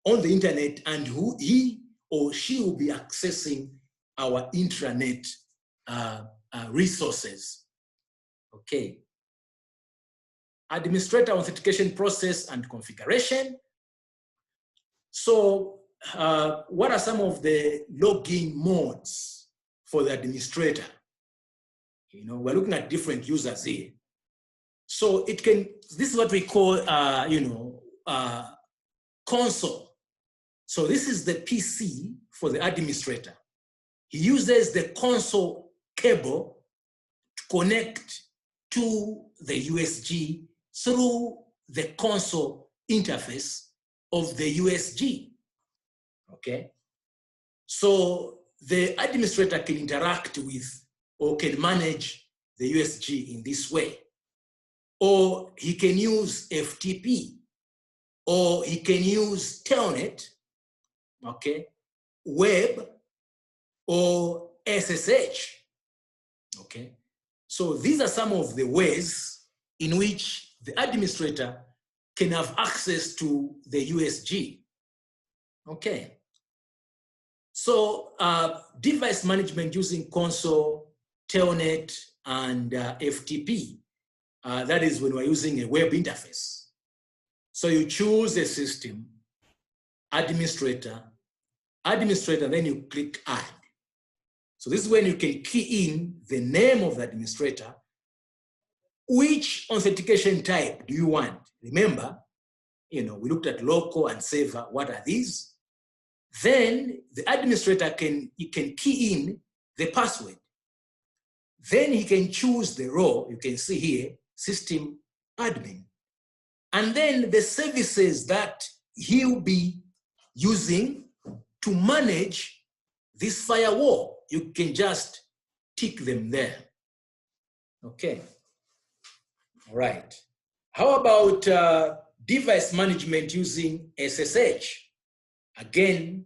on the internet, and he or she will be accessing our intranet resources, okay? Administrator authentication process and configuration. So what are some of the login modes for the administrator? You know, we're looking at different users here. So it can, this is what we call, console. So this is the PC for the administrator. He uses the console cable to connect to the USG through the console interface of the USG, okay? So the administrator can interact with or can manage the USG in this way. Or he can use FTP, or he can use telnet, okay, web, or SSH, okay? So these are some of the ways in which the administrator can have access to the USG, okay? So device management using console, telnet, and FTP. That is when we're using a web interface. So you choose a system, administrator, then you click add. So this is when you can key in the name of the administrator. Which authentication type do you want? Remember, we looked at local and server. What are these? Then the administrator can key in the password. Then he can choose the role. You can see here, system admin. And then the services that he'll be using to manage this firewall, you can just tick them there. Okay. All right. How about device management using SSH? Again,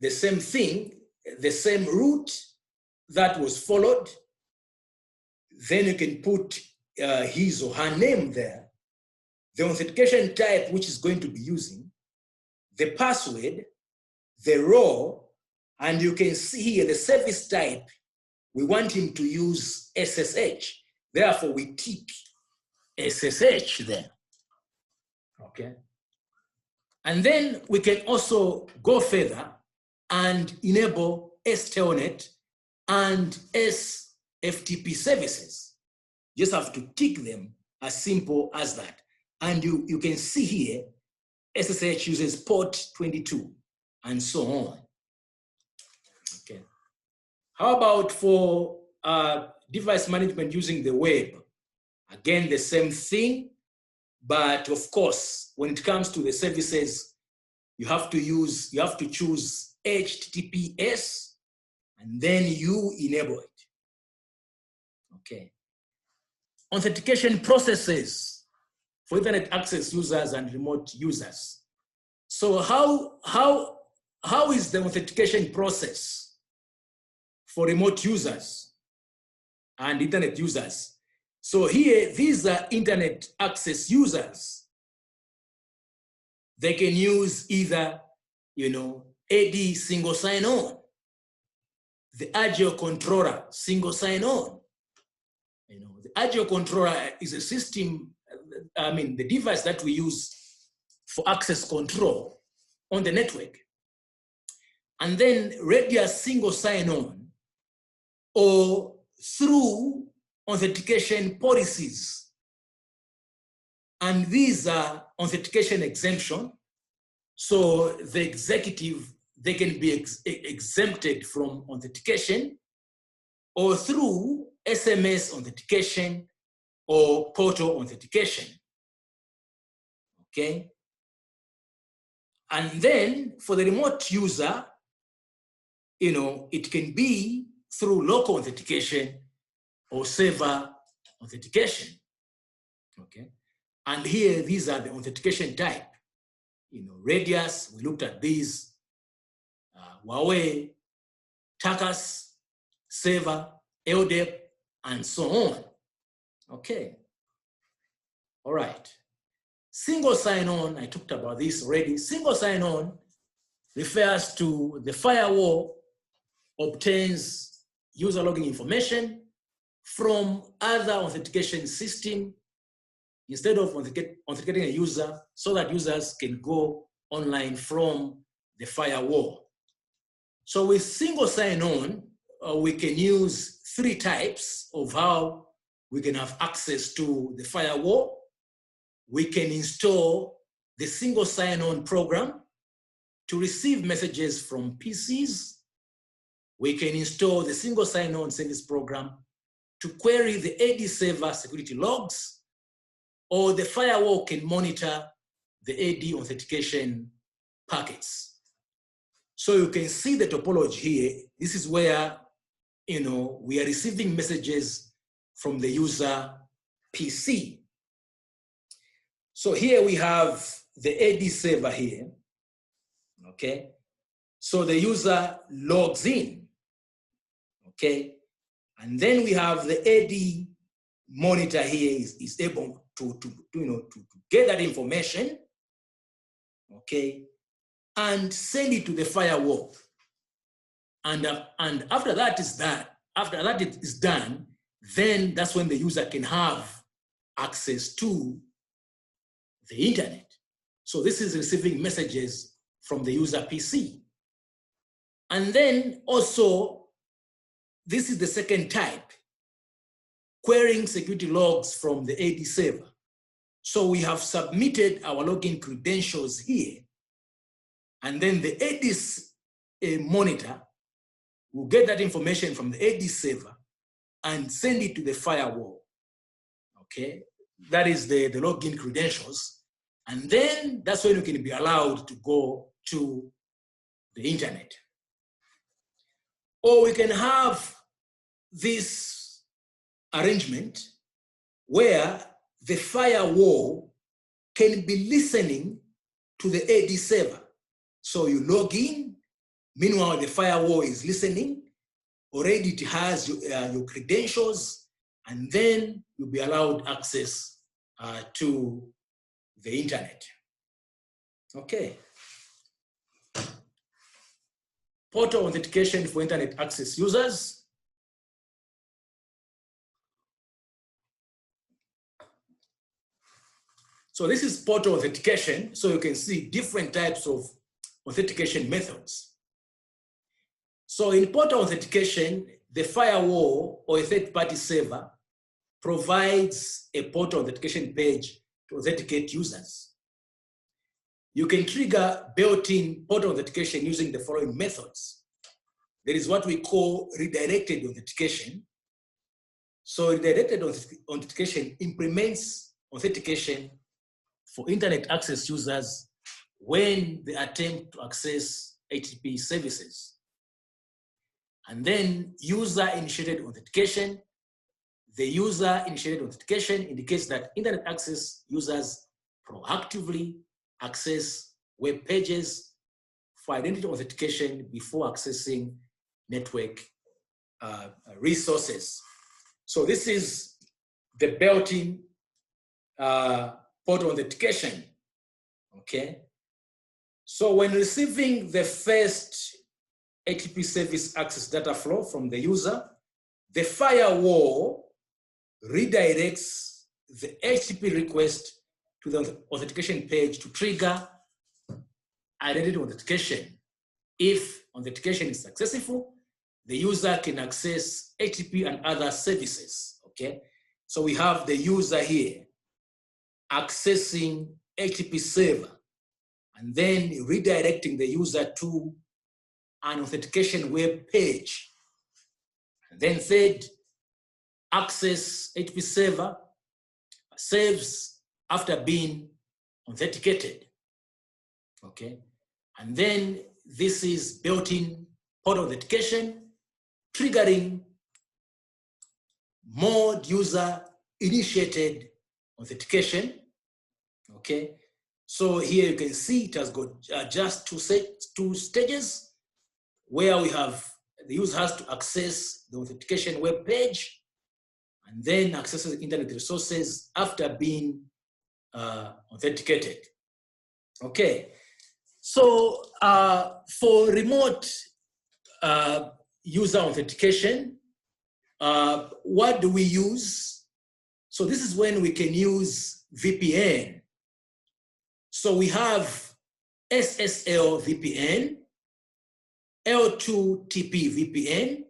the same thing, the same route that was followed. Then you can put his or her name there, the authentication type which is going to be using, the password, the role, and you can see here the service type. We want him to use SSH. Therefore, we tick SSH there. Okay. And then we can also go further and enable S-Telnet and SFTP services. You just have to tick them as simple as that. And you can see here, SSH uses port 22 and so on. Okay. How about for device management using the web? Again, the same thing, but of course, when it comes to the services, you have to choose HTTPS, and then you enable it. Okay. Authentication processes for Internet access users and remote users. So how is the authentication process for remote users and Internet users? So here, these are Internet access users. They can use either, AD single sign-on, the Agile controller single sign-on. The Agile controller is a system, the device that we use for access control on the network. And then Radius single sign-on, or through authentication policies. And these are authentication exemption. So the executive, they can be exempted from authentication, or through SMS authentication or portal authentication. Okay. And then for the remote user, it can be through local authentication or server authentication. Okay. And here, these are the authentication type. Radius, we looked at these, Huawei, TACAS, server, LDAP, and so on. Okay. All right. Single sign-on, I talked about this already. Single sign-on refers to the firewall obtains user login information from other authentication system instead of authenticating a user, so that users can go online from the firewall. So with single sign-on, we can use 3 types of how we can have access to the firewall. We can install the single sign-on program to receive messages from PCs. We can install the single sign-on service program to query the AD server security logs, or the firewall can monitor the AD authentication packets. So you can see the topology here. This is where, we are receiving messages from the user PC. So here we have the AD server here, okay? So the user logs in, okay? And then we have the AD monitor here is able to get that information, okay, and send it to the firewall. And after that is done, then that's when the user can have access to the internet. So this is receiving messages from the user PC. And then also, this is the second type, querying security logs from the AD server. So we have submitted our login credentials here, and then the AD monitor will get that information from the AD server and send it to the firewall, okay? That is the login credentials. And then that's when you can be allowed to go to the internet. Or we can have this arrangement where the firewall can be listening to the AD server. So you log in, meanwhile the firewall is listening, already it has your credentials, and then you'll be allowed access to the internet. Okay. Portal authentication for internet access users. So this is portal authentication. So you can see different types of authentication methods. So in portal authentication, the firewall or a third-party server provides a portal authentication page to authenticate users. You can trigger built-in portal authentication using the following methods. There is what we call redirected authentication. So redirected authentication implements authentication for internet access users when they attempt to access HTTP services. And then user-initiated authentication. The user-initiated authentication indicates that internet access users proactively access web pages for identity authentication before accessing network resources. So this is the built-in portal authentication, okay? So when receiving the first HTTP service access data flow from the user, the firewall redirects the HTTP request to the authentication page to trigger identity authentication. If authentication is successful, the user can access HTTP and other services, okay? So we have the user here accessing HTTP server and then redirecting the user to an authentication web page. And then third, access HTTP server saves after being authenticated, okay? And then this is built-in portal authentication, triggering mod user initiated authentication, okay? So here you can see it has got just two stages where we have the user has to access the authentication web page and then accesses internet resources after being authenticated. Okay, so for remote user authentication, what do we use? So this is when we can use VPN. So we have SSL VPN, L2TP VPN,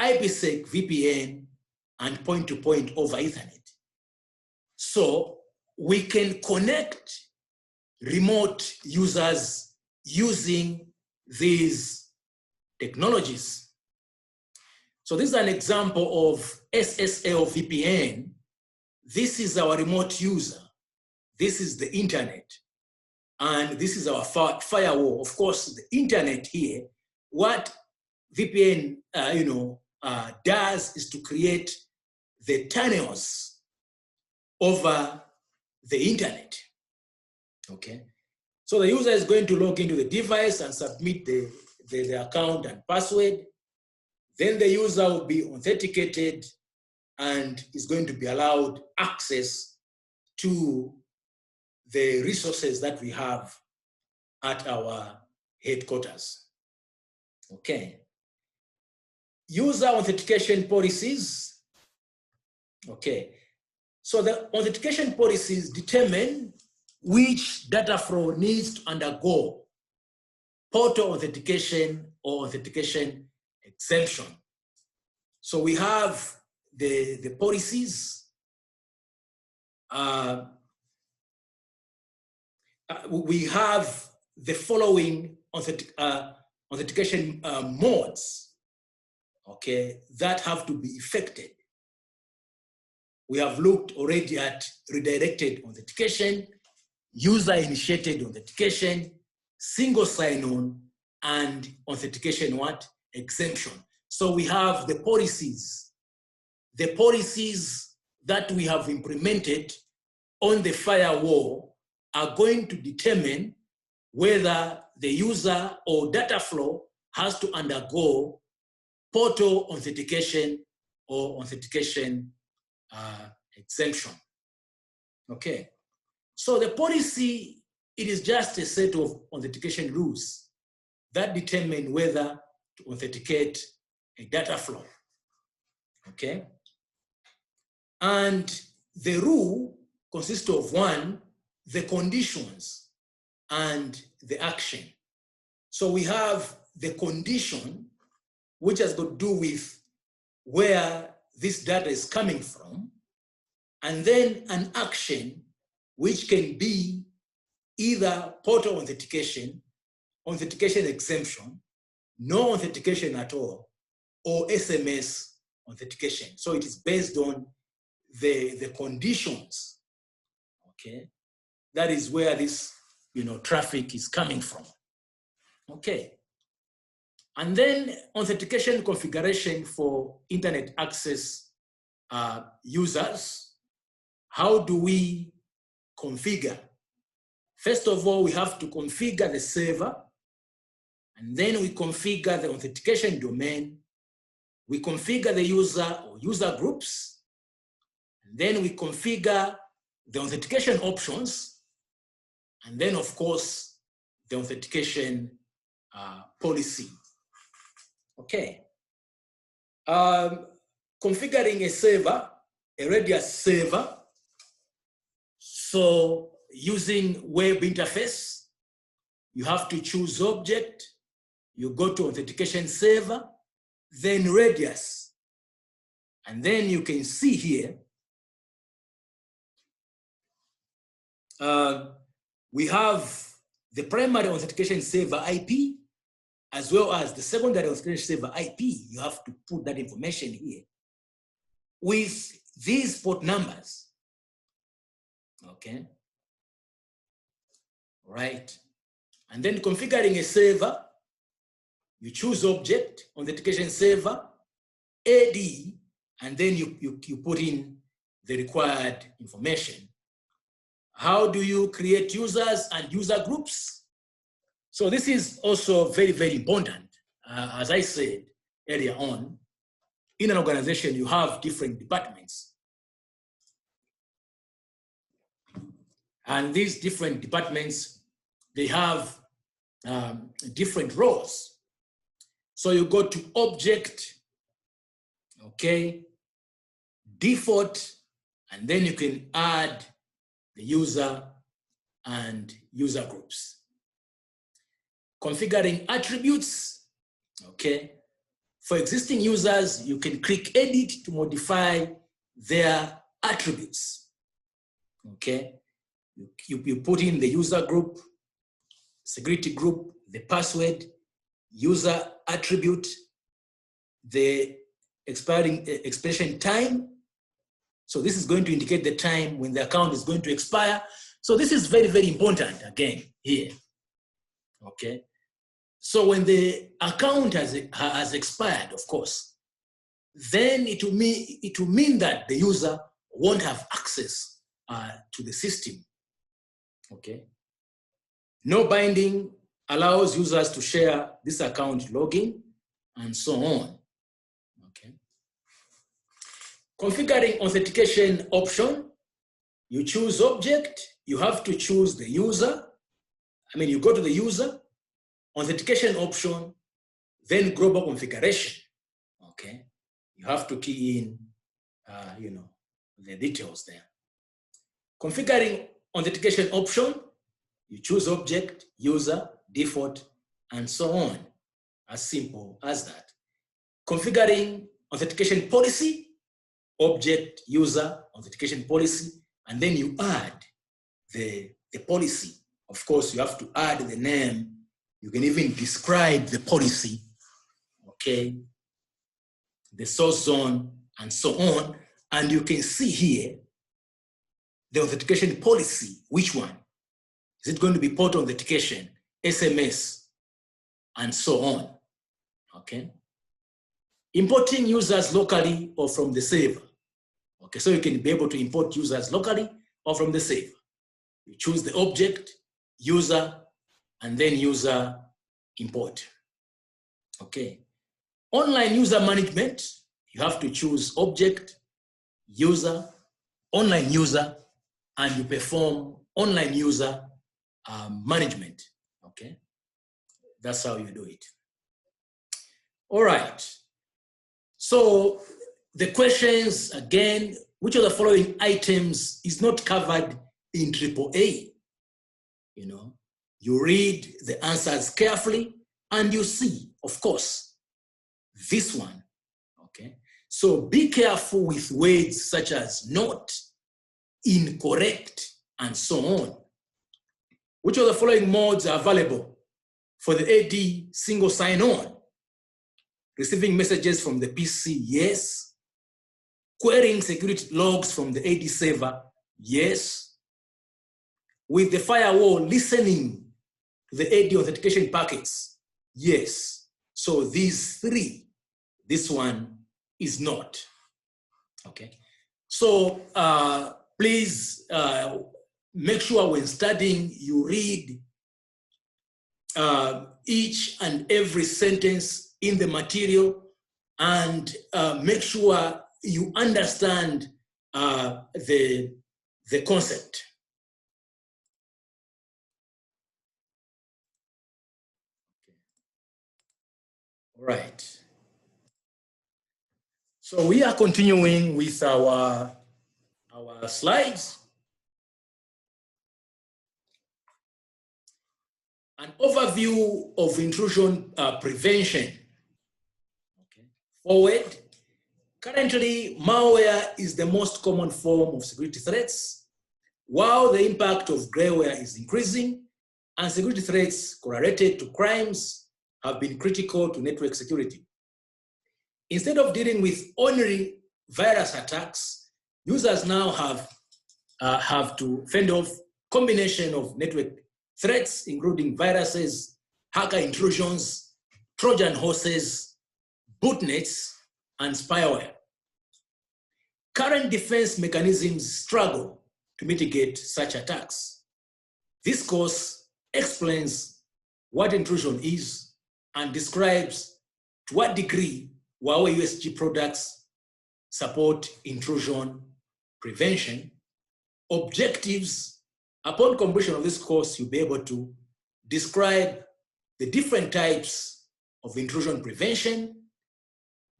IPsec VPN, and point-to-point over Ethernet. So we can connect remote users using these technologies. So this is an example of SSL VPN. This is our remote user. This is the internet. And this is our firewall. Of course, the internet here, what VPN does is to create the tunnels over the internet, okay? So the user is going to log into the device and submit the account and password. Then the user will be authenticated and is going to be allowed access to the resources that we have at our headquarters, okay? User authentication policies Okay. So the authentication policies determine which data flow needs to undergo portal authentication or authentication exemption. So we have the policies. We have the following authentication modes, okay, that have to be effected. We have looked already at redirected authentication, user-initiated authentication, single sign-on, and authentication what? Exemption. So we have the policies that we have implemented on the firewall are going to determine whether the user or data flow has to undergo portal authentication or authentication exemption. Okay, so the policy, it is just a set of authentication rules that determine whether to authenticate a data flow. Okay, and the rule consists of one, the conditions and the action. So we have the condition, which has got to do with where this data is coming from, and then an action, which can be either portal authentication, authentication exemption, no authentication at all, or SMS authentication. So it is based on the conditions, okay? That is where this, traffic is coming from, okay? And then authentication configuration for internet access users. How do we configure? First of all, we have to configure the server, and then we configure the authentication domain. We configure the user or user groups, and then we configure the authentication options, and then of course, the authentication policy. Okay. Configuring a server, a radius server. So using web interface, you have to choose object, you go to authentication server, then radius. And then you can see here, we have the primary authentication server IP, as well as the secondary authentication server IP. You have to put that information here with these port numbers. Okay, right. And then configuring a server, you choose object, authentication server, AD, and then you put in the required information. How do you create users and user groups? So this is also very, very important. As I said earlier on, in an organization, you have different departments. And these different departments, they have different roles. So you go to object, okay, default, and then you can add the user and user groups. Configuring attributes, okay. For existing users, you can click edit to modify their attributes, okay. You put in the user group, security group, the password, user attribute, the expiration time. So this is going to indicate the time when the account is going to expire. So this is very, very important again here, okay? So when the account has expired, of course, then it will mean that the user won't have access to the system, okay? No binding allows users to share this account login and so on, okay? Configuring authentication option, you choose object, you have to choose the user. You go to the user, authentication option, then global configuration, okay? You have to key in, the details there. Configuring authentication option, you choose object, user, default, and so on. As simple as that. Configuring authentication policy, object, user, authentication policy, and then you add the policy. Of course, you have to add the name. You can even describe the policy, okay? The source zone, and so on. And you can see here the authentication policy. Which one? Is it going to be port authentication, SMS, and so on? Okay. Importing users locally or from the server. Okay, so you can be able to import users locally or from the server. You choose the object, user, and then user import. Okay. Online user management, you have to choose object, user, online user, and you perform online user management. Okay. That's how you do it. All right. So the questions, again, which of the following items is not covered in AAA? You know, you read the answers carefully and you see, of course, this one, okay? So be careful with words such as not, incorrect, and so on. Which of the following modes are available for the AD single sign-on? Receiving messages from the PC, yes. Querying security logs from the AD server, yes. With the firewall listening to the AD authentication packets, yes. So these three, this one is not, okay? So please make sure when studying, you read each and every sentence in the material and make sure you understand the concept. All right. So we are continuing with our slides. An overview of intrusion prevention. Okay. Forward. Currently, malware is the most common form of security threats, while the impact of grayware is increasing, and security threats correlated to crimes have been critical to network security. Instead of dealing with only virus attacks, users now have to fend off combination of network threats, including viruses, hacker intrusions, Trojan horses, botnets, and spyware. Current defense mechanisms struggle to mitigate such attacks. This course explains what intrusion is and describes to what degree Huawei USG products support intrusion prevention. Objectives. Upon completion of this course, you'll be able to describe the different types of intrusion prevention,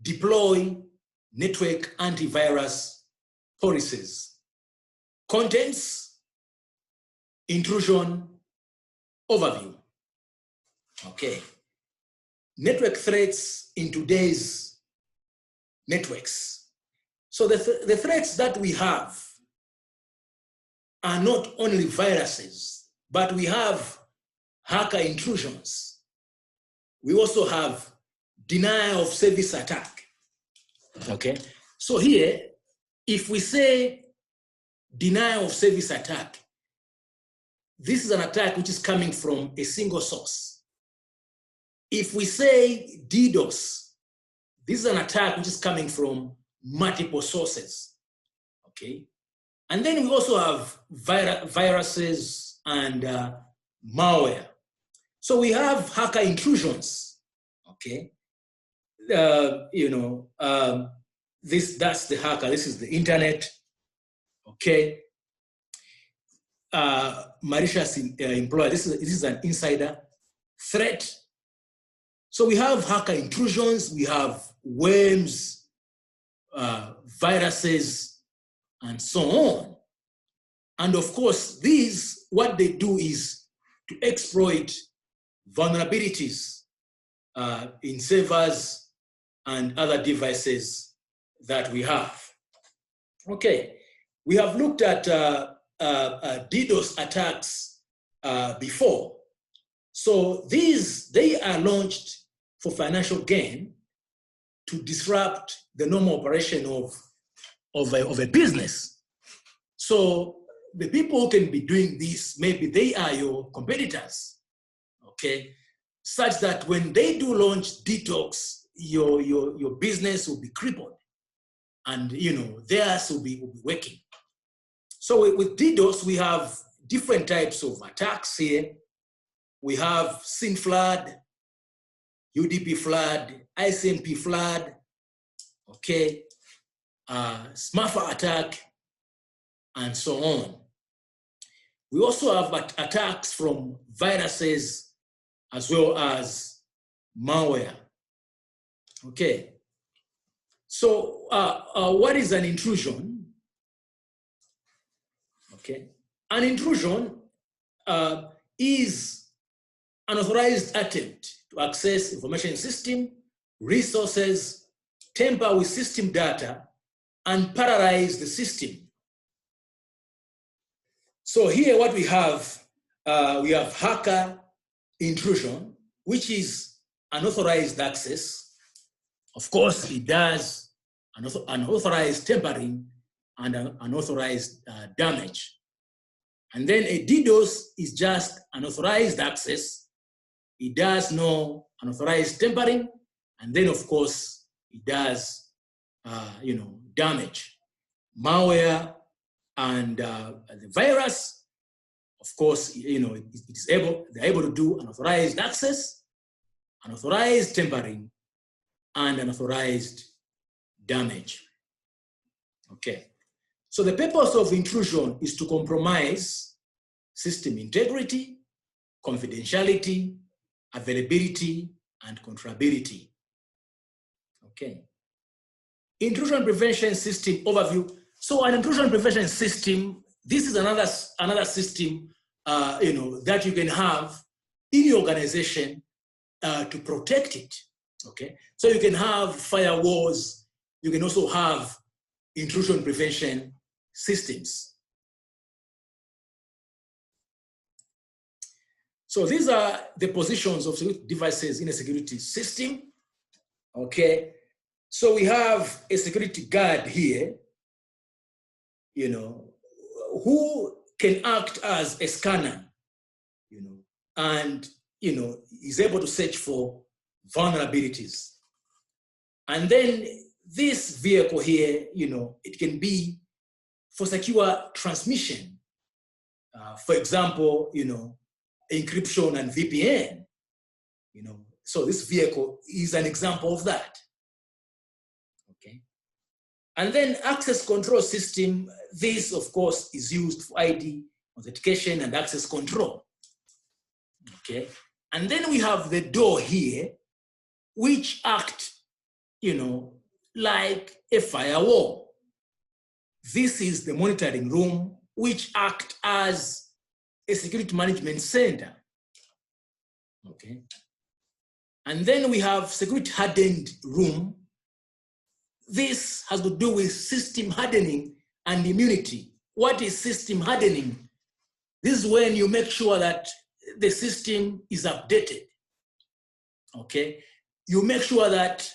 deploy network antivirus policies. Contents, intrusion overview. Okay. Network threats in today's networks. So the threats that we have are not only viruses, but we have hacker intrusions. We also have denial of service attack. Okay, so here, if we say denial of service attack, this is an attack which is coming from a single source. If we say DDoS, this is an attack which is coming from multiple sources. Okay, and then we also have viruses and malware. So we have hacker intrusions. Okay, that's the hacker. This is the internet. Okay, malicious employer. This is an insider threat. So we have hacker intrusions. We have worms, viruses, and so on. And of course, these, what they do is to exploit vulnerabilities in servers and other devices that we have. Okay, we have looked at DDoS attacks before. So these, they are launched for financial gain to disrupt the normal operation of a business. So the people who can be doing this, maybe they are your competitors, okay? Such that when they do launch detox, your business will be crippled and theirs will be working. So with DDoS, we have different types of attacks here. We have SYN flood, UDP flood, ICMP flood, okay, SMAFA attack, and so on. We also have attacks from viruses as well as malware. Okay, so what is an intrusion? Okay, an intrusion is an authorized attempt to access information system, resources, tamper with system data, and paralyze the system. So here what we have hacker intrusion, which is unauthorized access. Of course, it does unauthorized tampering and unauthorized damage. And then a DDoS is just unauthorized access. It does no unauthorized tampering, and then of course it does, damage. Malware and the virus, of course, they're able to do unauthorized access, unauthorized tampering, and unauthorized damage. Okay, so the purpose of intrusion is to compromise system integrity, confidentiality, availability, and controllability. Okay. Intrusion prevention system overview. So an intrusion prevention system, this is another system that you can have in your organization to protect it. Okay. So you can have firewalls. You can also have intrusion prevention systems. So these are the positions of security devices in a security system. Okay, so we have a security guard here, who can act as a scanner, and, is able to search for vulnerabilities. And then this vehicle here, it can be for secure transmission. For example, encryption and VPN, so this vehicle is an example of that. Okay. And then access control system, this of course is used for ID, authentication, and access control. Okay. And then we have the door here, which act, like a firewall. This is the monitoring room, which act as a security management center. Okay. And then we have security hardened room. This has to do with system hardening and immunity. What is system hardening? This is when you make sure that the system is updated. Okay. You make sure that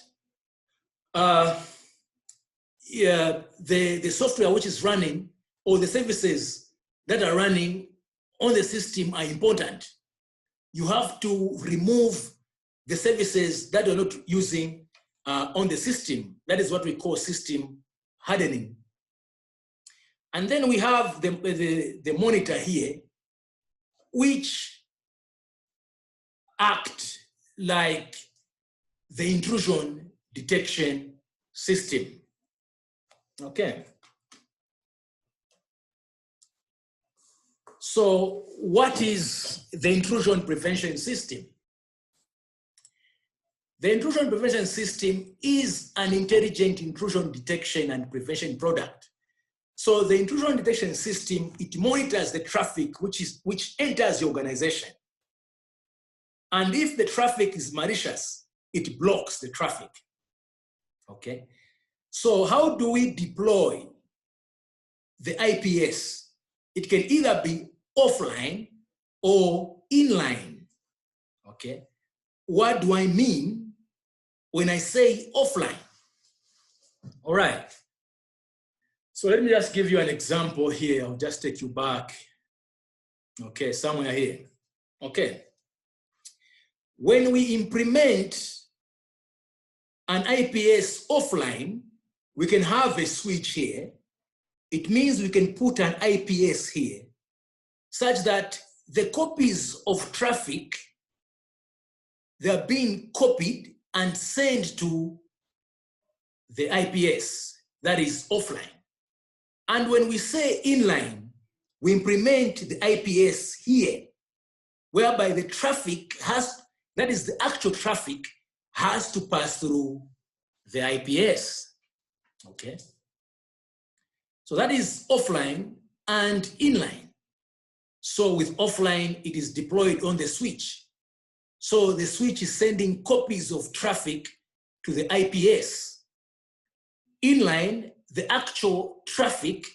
the software which is running or the services that are running on the system are important. You have to remove the services that you're not using on the system. That is what we call system hardening. And then we have the monitor here, which act like the intrusion detection system. Okay. So what is the intrusion prevention system? The intrusion prevention system is an intelligent intrusion detection and prevention product So the intrusion detection system, it monitors the traffic which enters the organization. And if the traffic is malicious, it blocks the traffic. Okay. So how do we deploy the IPS? It can either be offline or inline. Okay. What do I mean when I say offline? All right. So let me just give you an example here. I'll just take you back. Okay, somewhere here. Okay. When we implement an IPS offline, we can have a switch here. It means we can put an IPS here such that the copies of traffic, they're being copied and sent to the IPS that is offline. And when we say inline, we implement the IPS here, whereby the traffic that is the actual traffic, has to pass through the IPS. Okay. So that is offline and inline. So with offline, it is deployed on the switch. So the switch is sending copies of traffic to the IPS. Inline, the actual traffic,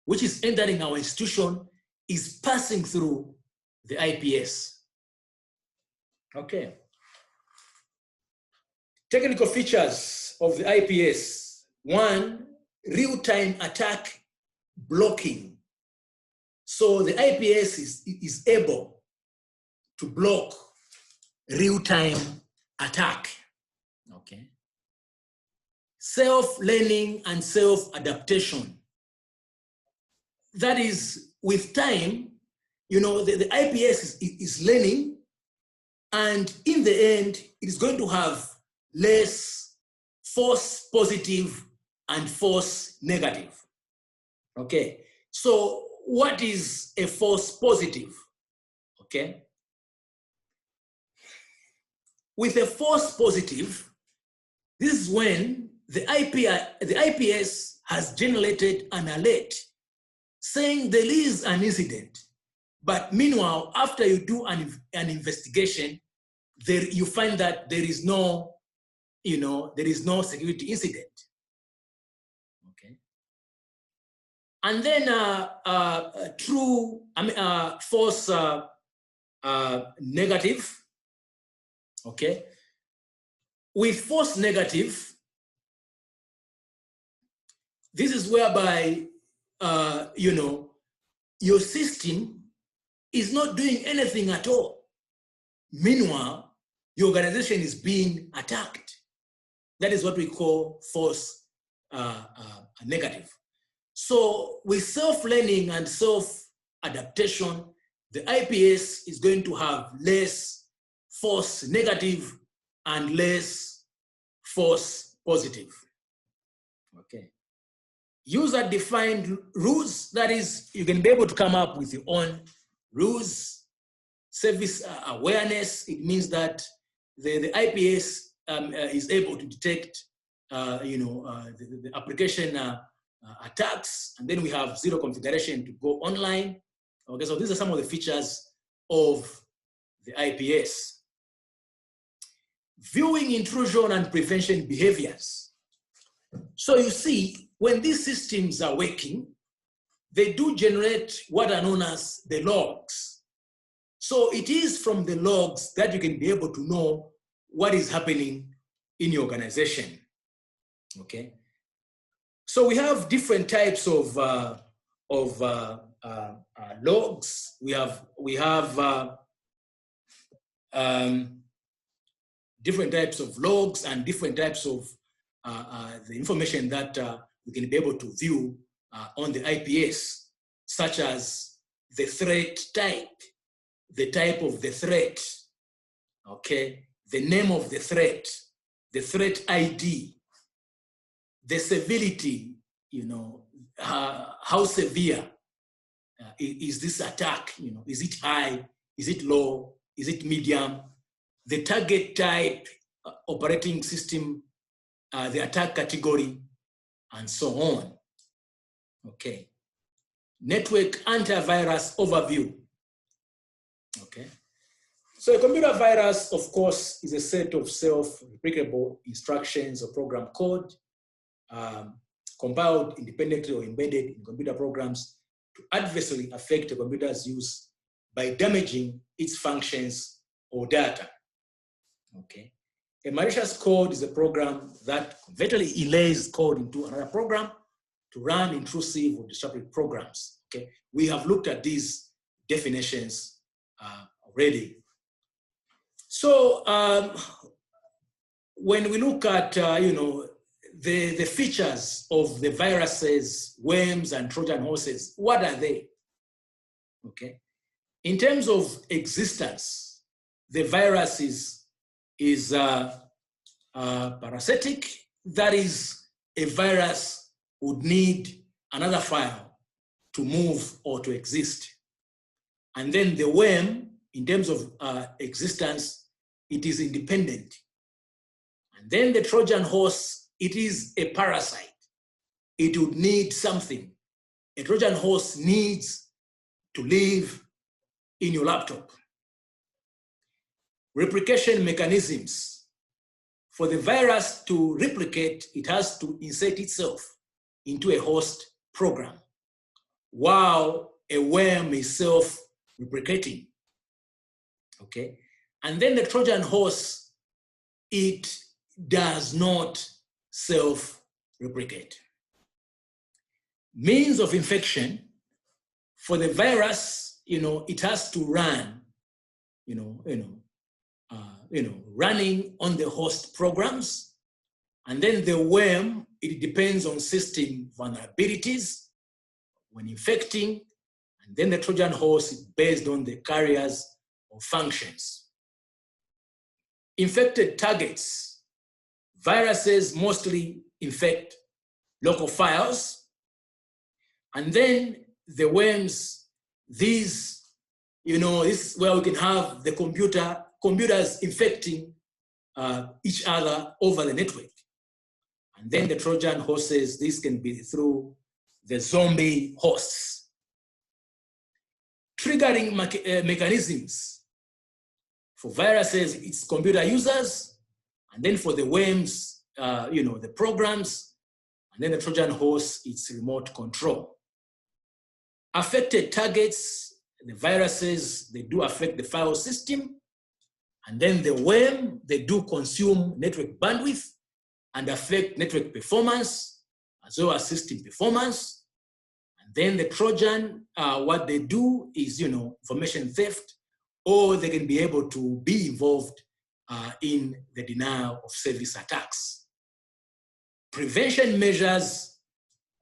which is entering our institution, is passing through the IPS. Okay. Technical features of the IPS. One, real-time attack blocking. So the IPS is able to block real-time attack. Okay. Self-learning and self-adaptation. That is, with time, you know, the IPS is learning, and in the end, it is going to have less false positive and false negative. Okay, so what is a false positive? Okay, with a false positive, this is when the IPS has generated an alert saying there is an incident, but meanwhile, after you do an investigation, you find that there is no, there is no security incident. Okay. And then false negative. Okay. With false negative, this is whereby, your system is not doing anything at all. Meanwhile, your organization is being attacked. That is what we call false negative. So with self-learning and self-adaptation, the IPS is going to have less false negative and less false positive. Okay. User-defined rules, that is, you can be able to come up with your own rules. Service awareness, it means that the IPS is able to detect, the application attacks, and then we have zero configuration to go online. Okay, so these are some of the features of the IPS. Viewing intrusion and prevention behaviors. So you see, when these systems are working, they do generate what are known as the logs. So it is from the logs that you can be able to know what is happening in your organization. Okay. So we have different types of logs. We have different types of logs and different types of the information that we can be able to view on the IPS, such as the threat type, the type of the threat, okay, the name of the threat ID, the severity, how severe is this attack, is it high, is it low, is it medium, the target type, operating system, the attack category, and so on. Okay. Network antivirus overview. Okay. So a computer virus, of course, is a set of self-replicable instructions or program code compiled independently or embedded in computer programs to adversely affect a computer's use by damaging its functions or data. Okay. A malicious code is a program that conveniently lays code into another program to run intrusive or disruptive programs. Okay. We have looked at these definitions already. So when we look at the features of the viruses, worms, and Trojan horses, what are they? Okay. In terms of existence, the virus is parasitic. That is, a virus would need another file to move or to exist. And then the worm, in terms of existence, it is independent. And then the Trojan horse, it is a parasite. It would need something. A Trojan horse needs to live in your laptop. Replication mechanisms. For the virus to replicate, it has to insert itself into a host program, while a worm is self-replicating. Okay? And then the Trojan horse, it does not self-replicate. Means of infection. For the virus, it has to run, running on the host programs. And then the worm, it depends on system vulnerabilities when infecting. And then the Trojan horse is based on the carriers or functions. Infected targets. Viruses mostly infect local files. And then the worms, these, this is where we can have the computers infecting each other over the network. And then the Trojan horses, this can be through the zombie hosts. Triggering mechanisms. For viruses, it's computer users. And then for the worms, the programs. And then the Trojan horse, it's remote control. Affected targets, the viruses, they do affect the file system. And then the worm, they do consume network bandwidth and affect network performance, as well as system performance. And then the Trojan, what they do is, information theft, or they can be able to be involved in the denial of service attacks. Prevention measures,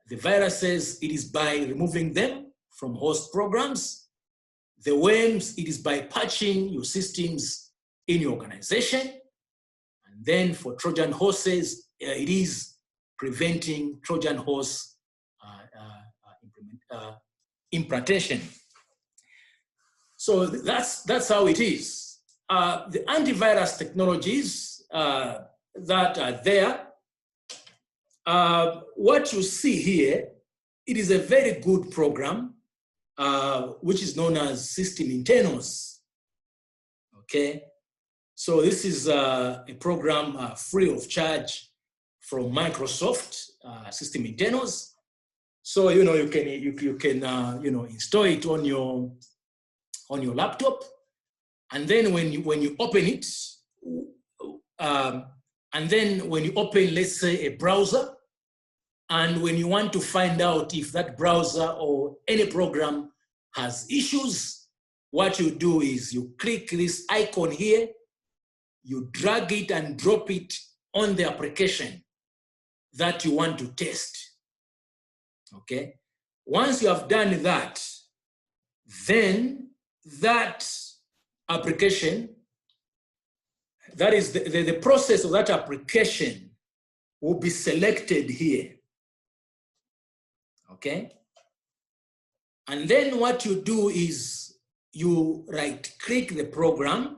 the viruses, it is by removing them from host programs. The worms, it is by patching your systems in your organization. And then for Trojan horses, it is preventing Trojan horse implantation. So that's how it is. The antivirus technologies that are there, what you see here, it is a very good program, which is known as system internals. Okay, so this is a program free of charge from Microsoft, system internals. So you can install it on your laptop, and then when you open it, and then when you open, let's say, a browser, and when you want to find out if that browser or any program has issues, what you do is you click this icon here, you drag it and drop it on the application that you want to test. Okay? Once you have done that, then that application, that is the process of that application will be selected here. Okay? And then what you do is you right-click the program.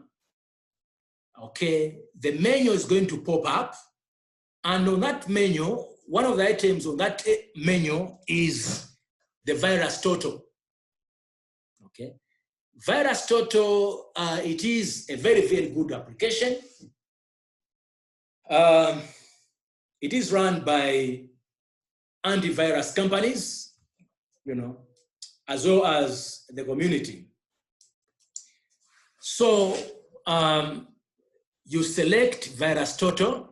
Okay? The menu is going to pop up. And on that menu, one of the items on that menu is the VirusTotal. Okay, VirusTotal, it is a very, very good application. It is run by antivirus companies, you know, as well as the community. So you select VirusTotal.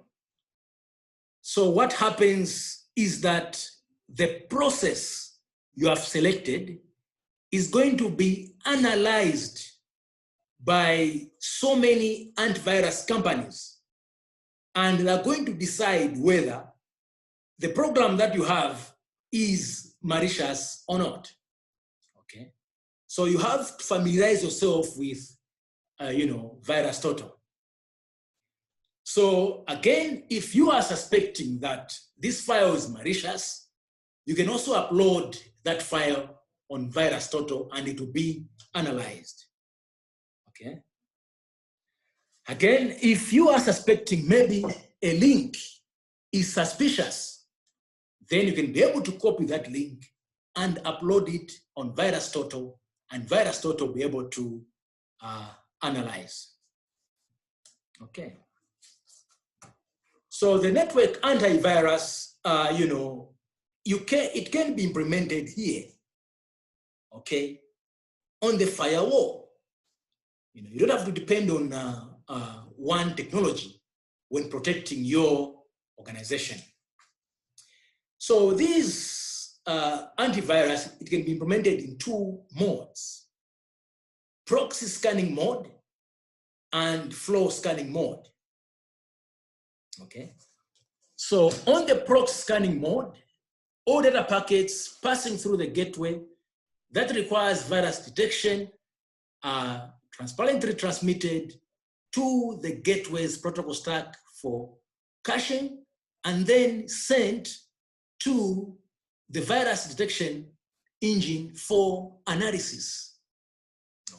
So what happens is that the process you have selected is going to be analyzed by so many antivirus companies, and they're going to decide whether the program that you have is malicious or not. Okay, so you have to familiarize yourself with, you know, VirusTotal. So again, if you are suspecting that this file is malicious, you can also upload that file on VirusTotal and it will be analyzed. Okay. Again, if you are suspecting maybe a link is suspicious, then you can be able to copy that link and upload it on VirusTotal, and VirusTotal will be able to analyze. Okay. So the network antivirus, you know, it can be implemented here, okay, on the firewall. You know, you don't have to depend on one technology when protecting your organization. So this antivirus, it can be implemented in two modes: proxy scanning mode and flow scanning mode. Okay, so on the proxy scanning mode, all data packets passing through the gateway that requires virus detection are transparently transmitted to the gateway's protocol stack for caching, and then sent to the virus detection engine for analysis.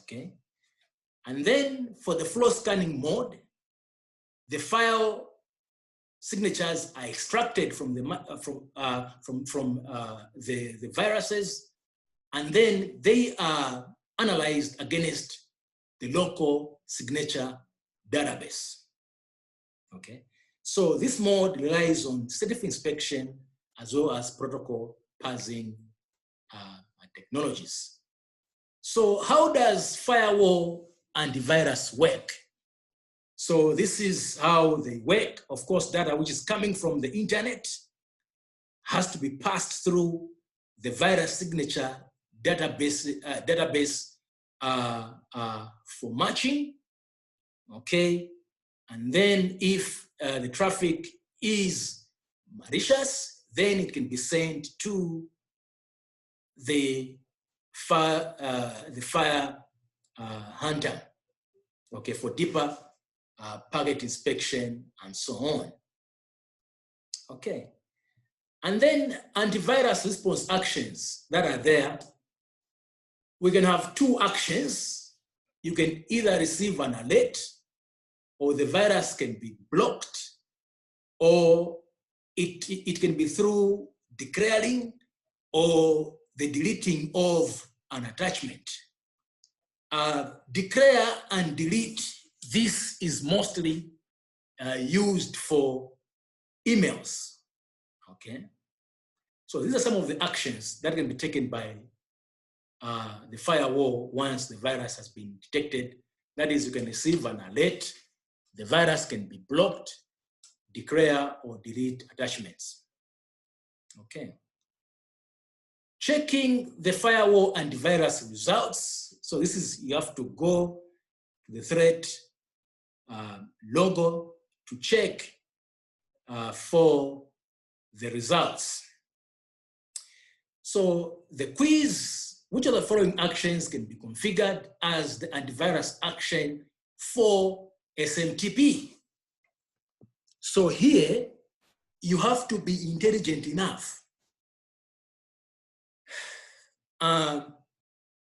Okay, and then for the flow scanning mode, the file signatures are extracted from the viruses, and then they are analyzed against the local signature database. Okay, so this mode relies on self-inspection as well as protocol parsing technologies. So how does firewall antivirus work? So this is how they work. Of course, data which is coming from the internet has to be passed through the virus signature database for matching, okay? And then if the traffic is malicious, then it can be sent to the fire hunter, okay, for deeper packet inspection and so on. Okay, and then antivirus response actions that are there. We can have two actions. You can either receive an alert, or the virus can be blocked, or it can be through declaring or the deleting of an attachment. Declare and delete, this is mostly used for emails, okay? So these are some of the actions that can be taken by the firewall once the virus has been detected. That is, you can receive an alert, the virus can be blocked, declare or delete attachments, okay? Checking the firewall antivirus results. So this is, you have to go to the threat logo to check for the results. So the quiz, which of the following actions can be configured as the antivirus action for SMTP? So here, you have to be intelligent enough.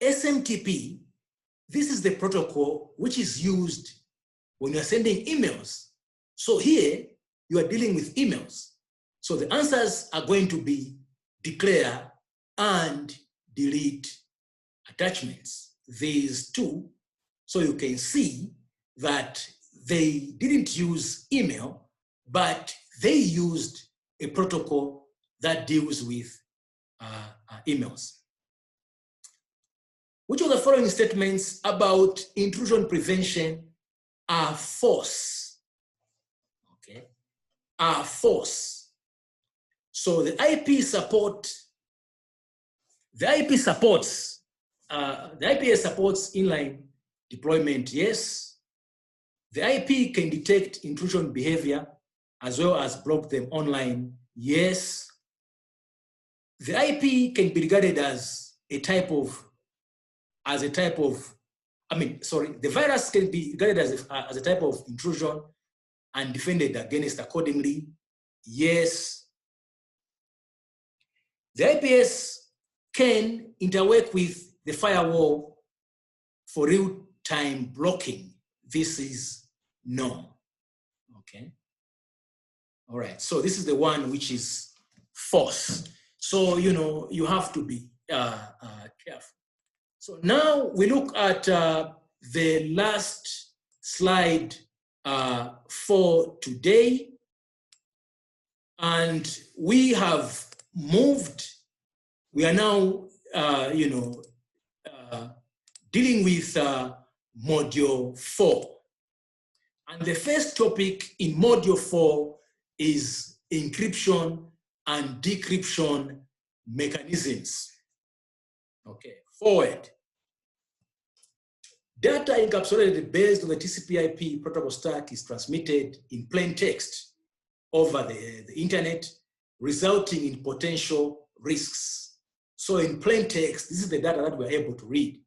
SMTP, this is the protocol which is used when you're sending emails. So here, you are dealing with emails. So the answers are going to be declare and delete attachments. These two, so you can see that they didn't use email, but they used a protocol that deals with emails. Which of the following statements about intrusion prevention are false? Okay, are false. So the IP supports inline deployment, yes. The IP can detect intrusion behavior as well as block them online, yes. The IP can be regarded as a type of, the virus can be regarded as a type of intrusion and defended against accordingly, yes. The IPS can interwork with the firewall for real-time blocking. This is no, okay? All right, so this is the one which is false. So, you have to be careful. So now we look at the last slide for today. And we have moved, we are now, dealing with module 4. And the first topic in module 4 is encryption and decryption mechanisms. Okay, forward. Data encapsulated based on the TCP/IP protocol stack is transmitted in plain text over the internet, resulting in potential risks. So in plain text, this is the data that we're able to read.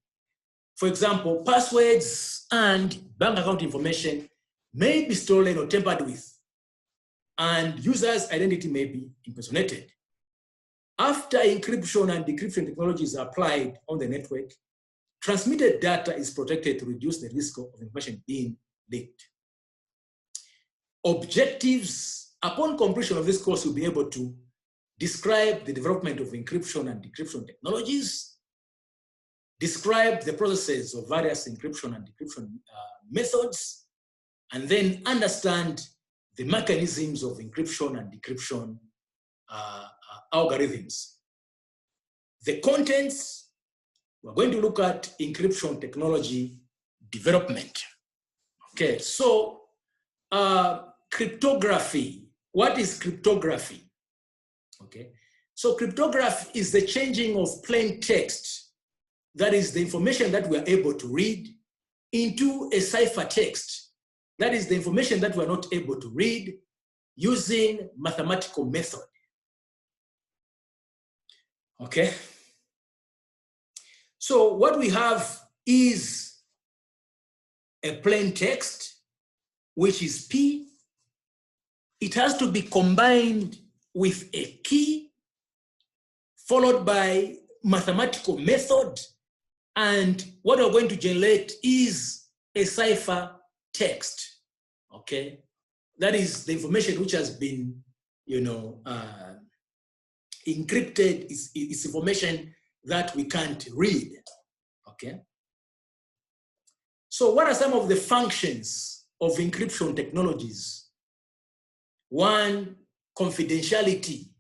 For example, passwords and bank account information may be stolen or tampered with, and users' identity may be impersonated. After encryption and decryption technologies are applied on the network, transmitted data is protected to reduce the risk of information being leaked. Objectives: upon completion of this course, you'll be able to describe the development of encryption and decryption technologies, describe the processes of various encryption and decryption methods, and then understand the mechanisms of encryption and decryption algorithms. The contents, we're going to look at encryption technology development. Okay, so cryptography. What is cryptography? Okay, so cryptography is the changing of plain text, that is the information that we are able to read, into a ciphertext, that is the information that we are not able to read, using mathematical method. Okay, so what we have is a plain text, which is P. It has to be combined with a key, followed by mathematical method, and what we're going to generate is a cipher text. Okay, that is the information which has been, encrypted. Is information that we can't read. Okay, so what are some of the functions of encryption technologies? One, confidentiality,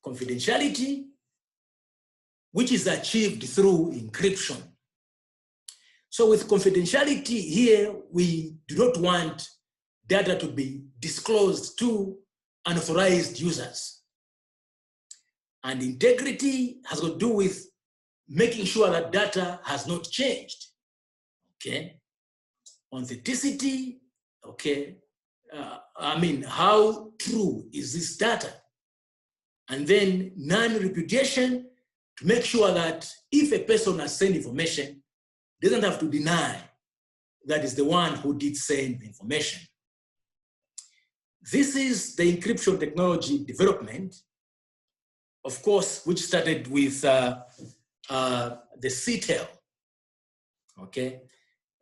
confidentiality, which is achieved through encryption. So with confidentiality here, we do not want data to be disclosed to unauthorized users. And integrity has to do with making sure that data has not changed. Okay. Authenticity, okay. How true is this data? And then non-repudiation, to make sure that if a person has sent information, doesn't have to deny that is the one who did send the information. This is the encryption technology development, of course, which started with the CTEL. Okay,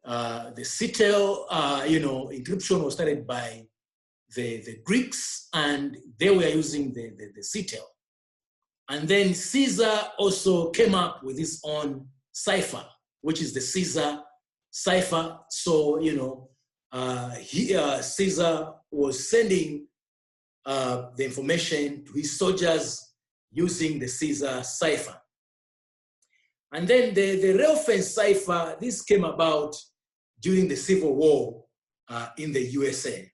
the CTEL, encryption was started by the Greeks, and they were using the CTEL. And then Caesar also came up with his own cipher, which is the Caesar cipher. So, you know, Caesar was sending the information to his soldiers using the Caesar cipher. And then the reference cipher, this came about during the Civil War in the USA.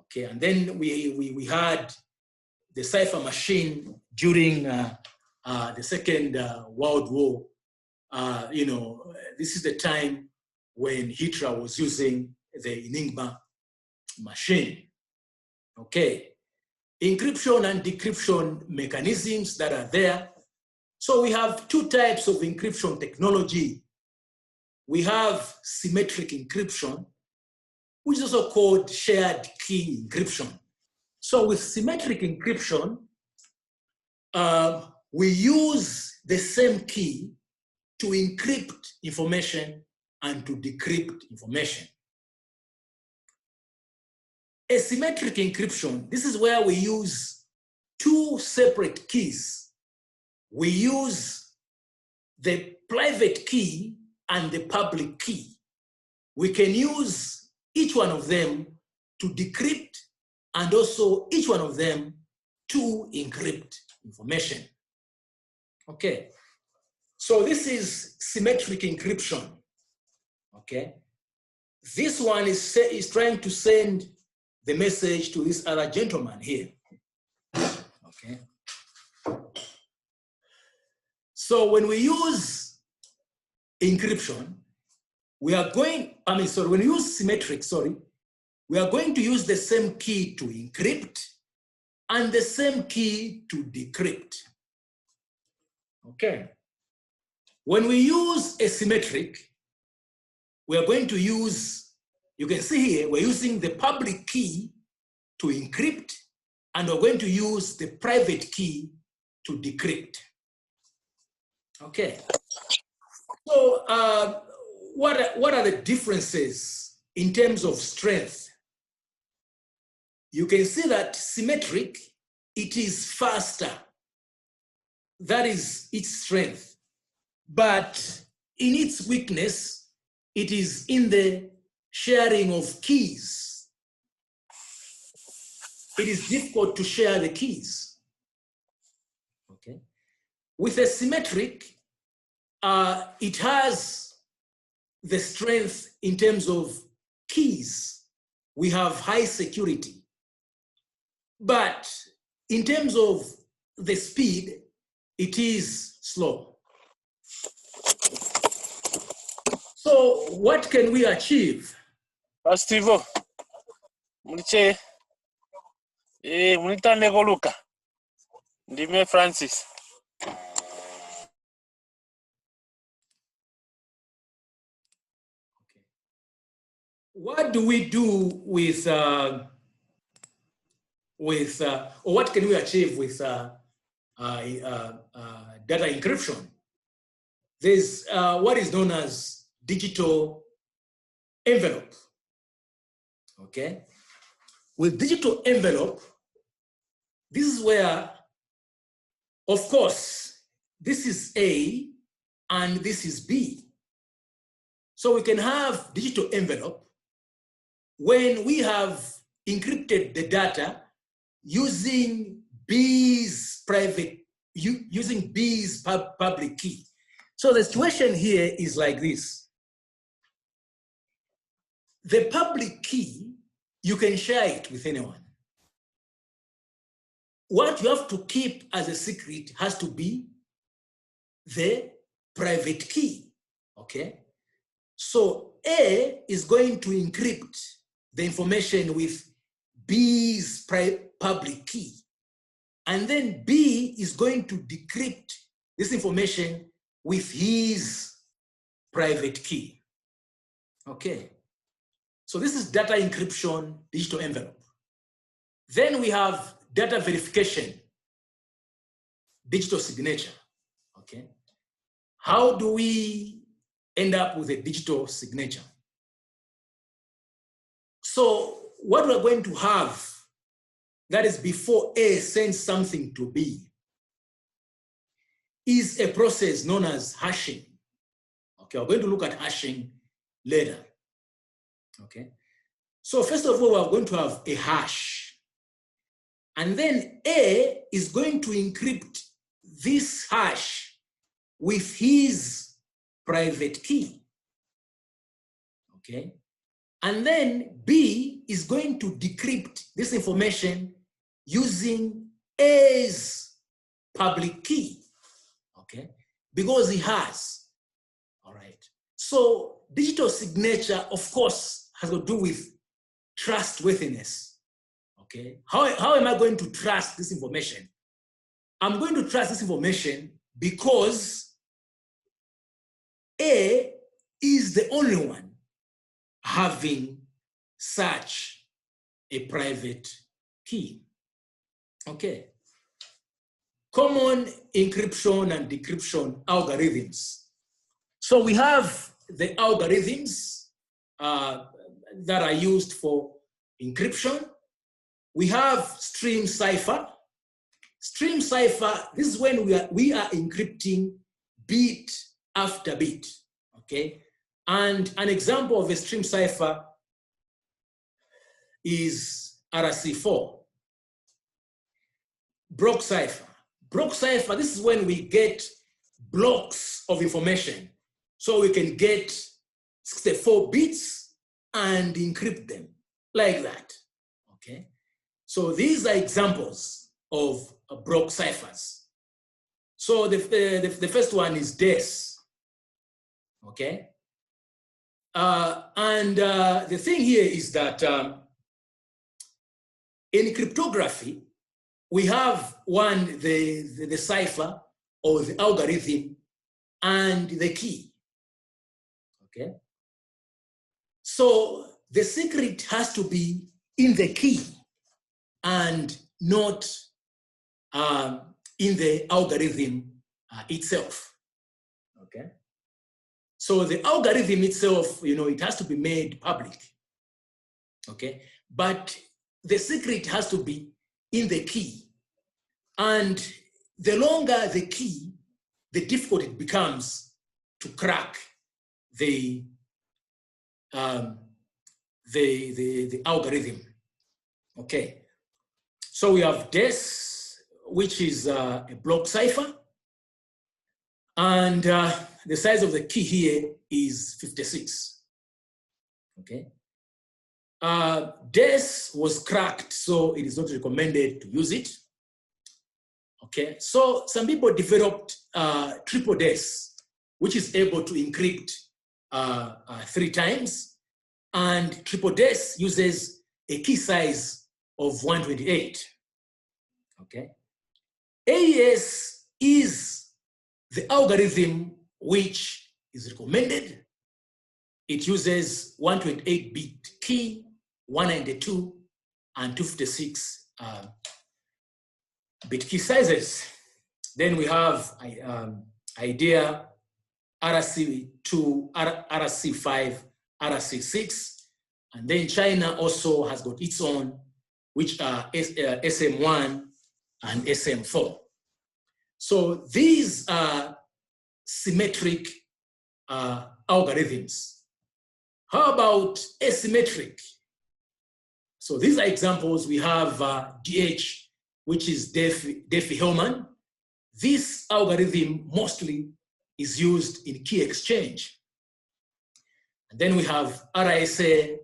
Okay, and then we had the cipher machine during the Second World War. You know, this is the time when Hitler was using the Enigma machine. Okay, encryption and decryption mechanisms that are there. So we have two types of encryption technology. We have symmetric encryption, which is also called shared key encryption. So with symmetric encryption, we use the same key to encrypt information and to decrypt information. Asymmetric encryption, this is where we use two separate keys. We use the private key and the public key. We can use each one of them to decrypt and also each one of them to encrypt information. Okay, so this is symmetric encryption. Okay, this one is trying to send the message to this other gentleman here. Okay. So when we use encryption, we are going, when we use symmetric, we are going to use the same key to encrypt and the same key to decrypt. Okay. When we use asymmetric, we are going to use, you can see here, we're using the public key to encrypt and we're going to use the private key to decrypt. Okay, so what are the differences in terms of strength? You can see that symmetric, it is faster. That is its strength. But in its weakness, it is in the sharing of keys. It is difficult to share the keys. Okay. With a symmetric, it has the strength in terms of keys. We have high security. But in terms of the speed, it is slow. So what can we achieve? Pastivo, muniche, munita negoluka, ndime Francis. What do we do with or what can we achieve with data encryption? There's what is known as digital envelope. Okay, with digital envelope, this is where, of course, this is A and this is B. So we can have digital envelope when we have encrypted the data using B's public key. So the situation here is like this. The public key, you can share it with anyone. What you have to keep as a secret has to be the private key, okay? So A is going to encrypt the information with B's public key. And then B is going to decrypt this information with his private key. Okay. So this is data encryption, digital envelope. Then we have data verification, digital signature. Okay. How do we end up with a digital signature? So what we're going to have, that is before A sends something to B, is a process known as hashing. Okay, we're going to look at hashing later. Okay, so first of all, we're going to have a hash. And then A is going to encrypt this hash with his private key. Okay, and then B is going to decrypt this information using A's public key. Okay, because he has. All right. So digital signature, of course, has to do with trustworthiness. Okay. How am I going to trust this information? I'm going to trust this information because A is the only one having such a private key. Okay. Common encryption and decryption algorithms. So we have the algorithms that are used for encryption. We have stream cipher. Stream cipher, this is when we are encrypting bit after bit, okay? And an example of a stream cipher is RC4. Block cipher. Block cipher, this is when we get blocks of information. So we can get 64 bits and encrypt them like that, okay? So these are examples of block ciphers. So the first one is DES, okay? The thing here is that in cryptography, we have the cipher or the algorithm and the key, okay? So the secret has to be in the key and not in the algorithm itself, okay? So the algorithm itself, it has to be made public, okay? But the secret has to be in the key. And the longer the key, the difficult it becomes to crack the algorithm, okay? So we have DES, which is a block cipher. And the size of the key here is 56, okay? DES was cracked, so it is not recommended to use it, okay? So some people developed triple DES, which is able to encrypt 3 times, and triple DES uses a key size of 128, okay? AES is the algorithm which is recommended. It uses 128-bit key, 192 and 256 bit key sizes. Then we have IDEA, RC2, RC5, RC6, and then China also has got its own, which are SM1 and SM4. So these are symmetric algorithms. How about asymmetric? So these are examples. We have DH, which is Diffie-Hellman. This algorithm mostly is used in key exchange. And then we have RSA,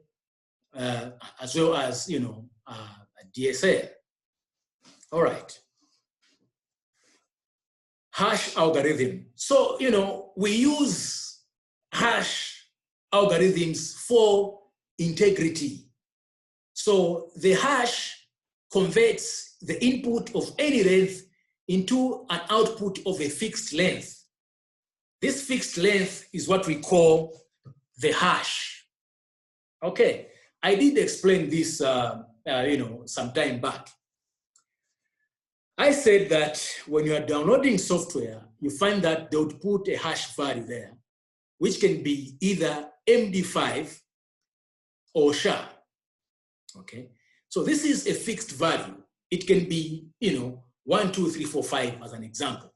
as well as, DSA. All right. Hash algorithm. So, we use hash algorithms for integrity. So the hash converts the input of any length into an output of a fixed length. This fixed length is what we call the hash. Okay, I did explain this, some time back. I said that when you are downloading software, you find that they would put a hash value there, which can be either MD5 or SHA, okay? So this is a fixed value. It can be, 1, 2, 3, 4, 5 as an example.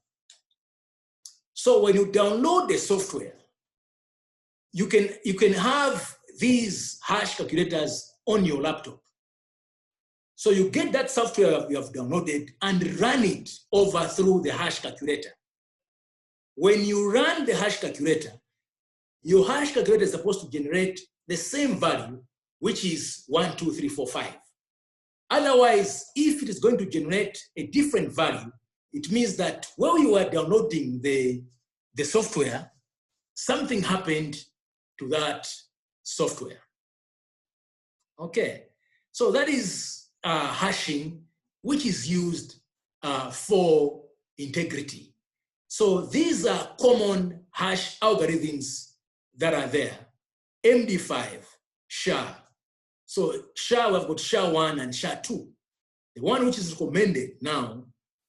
So when you download the software, you can have these hash calculators on your laptop. So you get that software you have downloaded and run it over through the hash calculator. When you run the hash calculator, your hash calculator is supposed to generate the same value, which is 1, 2, 3, 4, 5. Otherwise, if it is going to generate a different value, it means that while you are downloading the software, something happened to that software. Okay, so that is hashing, which is used for integrity. So these are common hash algorithms that are there. MD5, SHA. So SHA, we've got SHA-1 and SHA-2. The one which is recommended now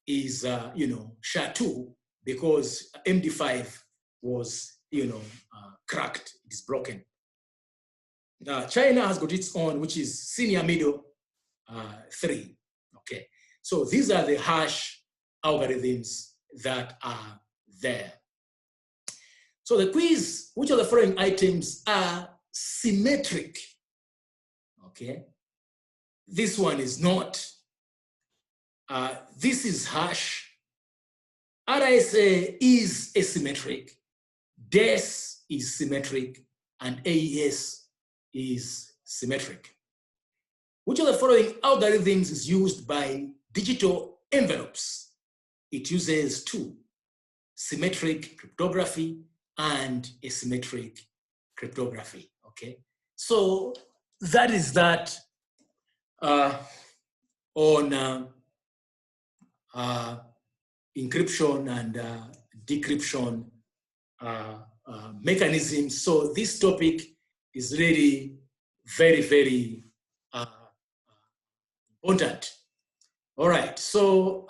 is, SHA-2, because MD5 was, cracked, it's broken. China has got its own, which is senior middle 3, okay? So these are the hash algorithms that are there. So the quiz, which of the following items are symmetric? Okay, this one is not. This is hash. RSA is asymmetric. DES is symmetric, and AES is symmetric. Which of the following algorithms is used by digital envelopes? It uses 2, symmetric cryptography and asymmetric cryptography, okay? So that is that on encryption and decryption mechanisms. So this topic is really very, very important. All right, so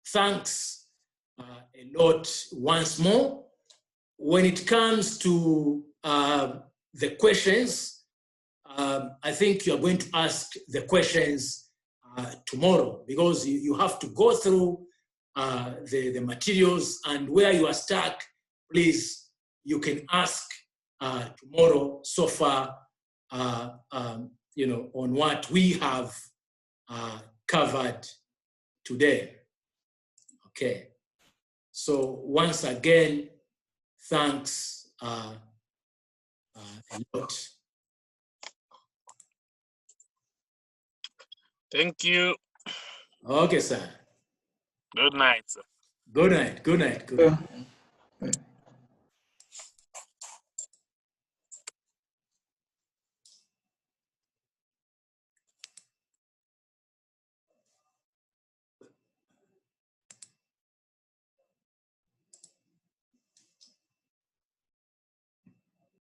thanks a lot once more. When it comes to the questions, I think you're going to ask the questions tomorrow, because you have to go through the materials, and where you are stuck, please, you can ask tomorrow so far, on what we have covered today. Okay. So once again, thanks a lot. Thank you. Okay, sir. Good night, sir. Good night. Good night. Good night.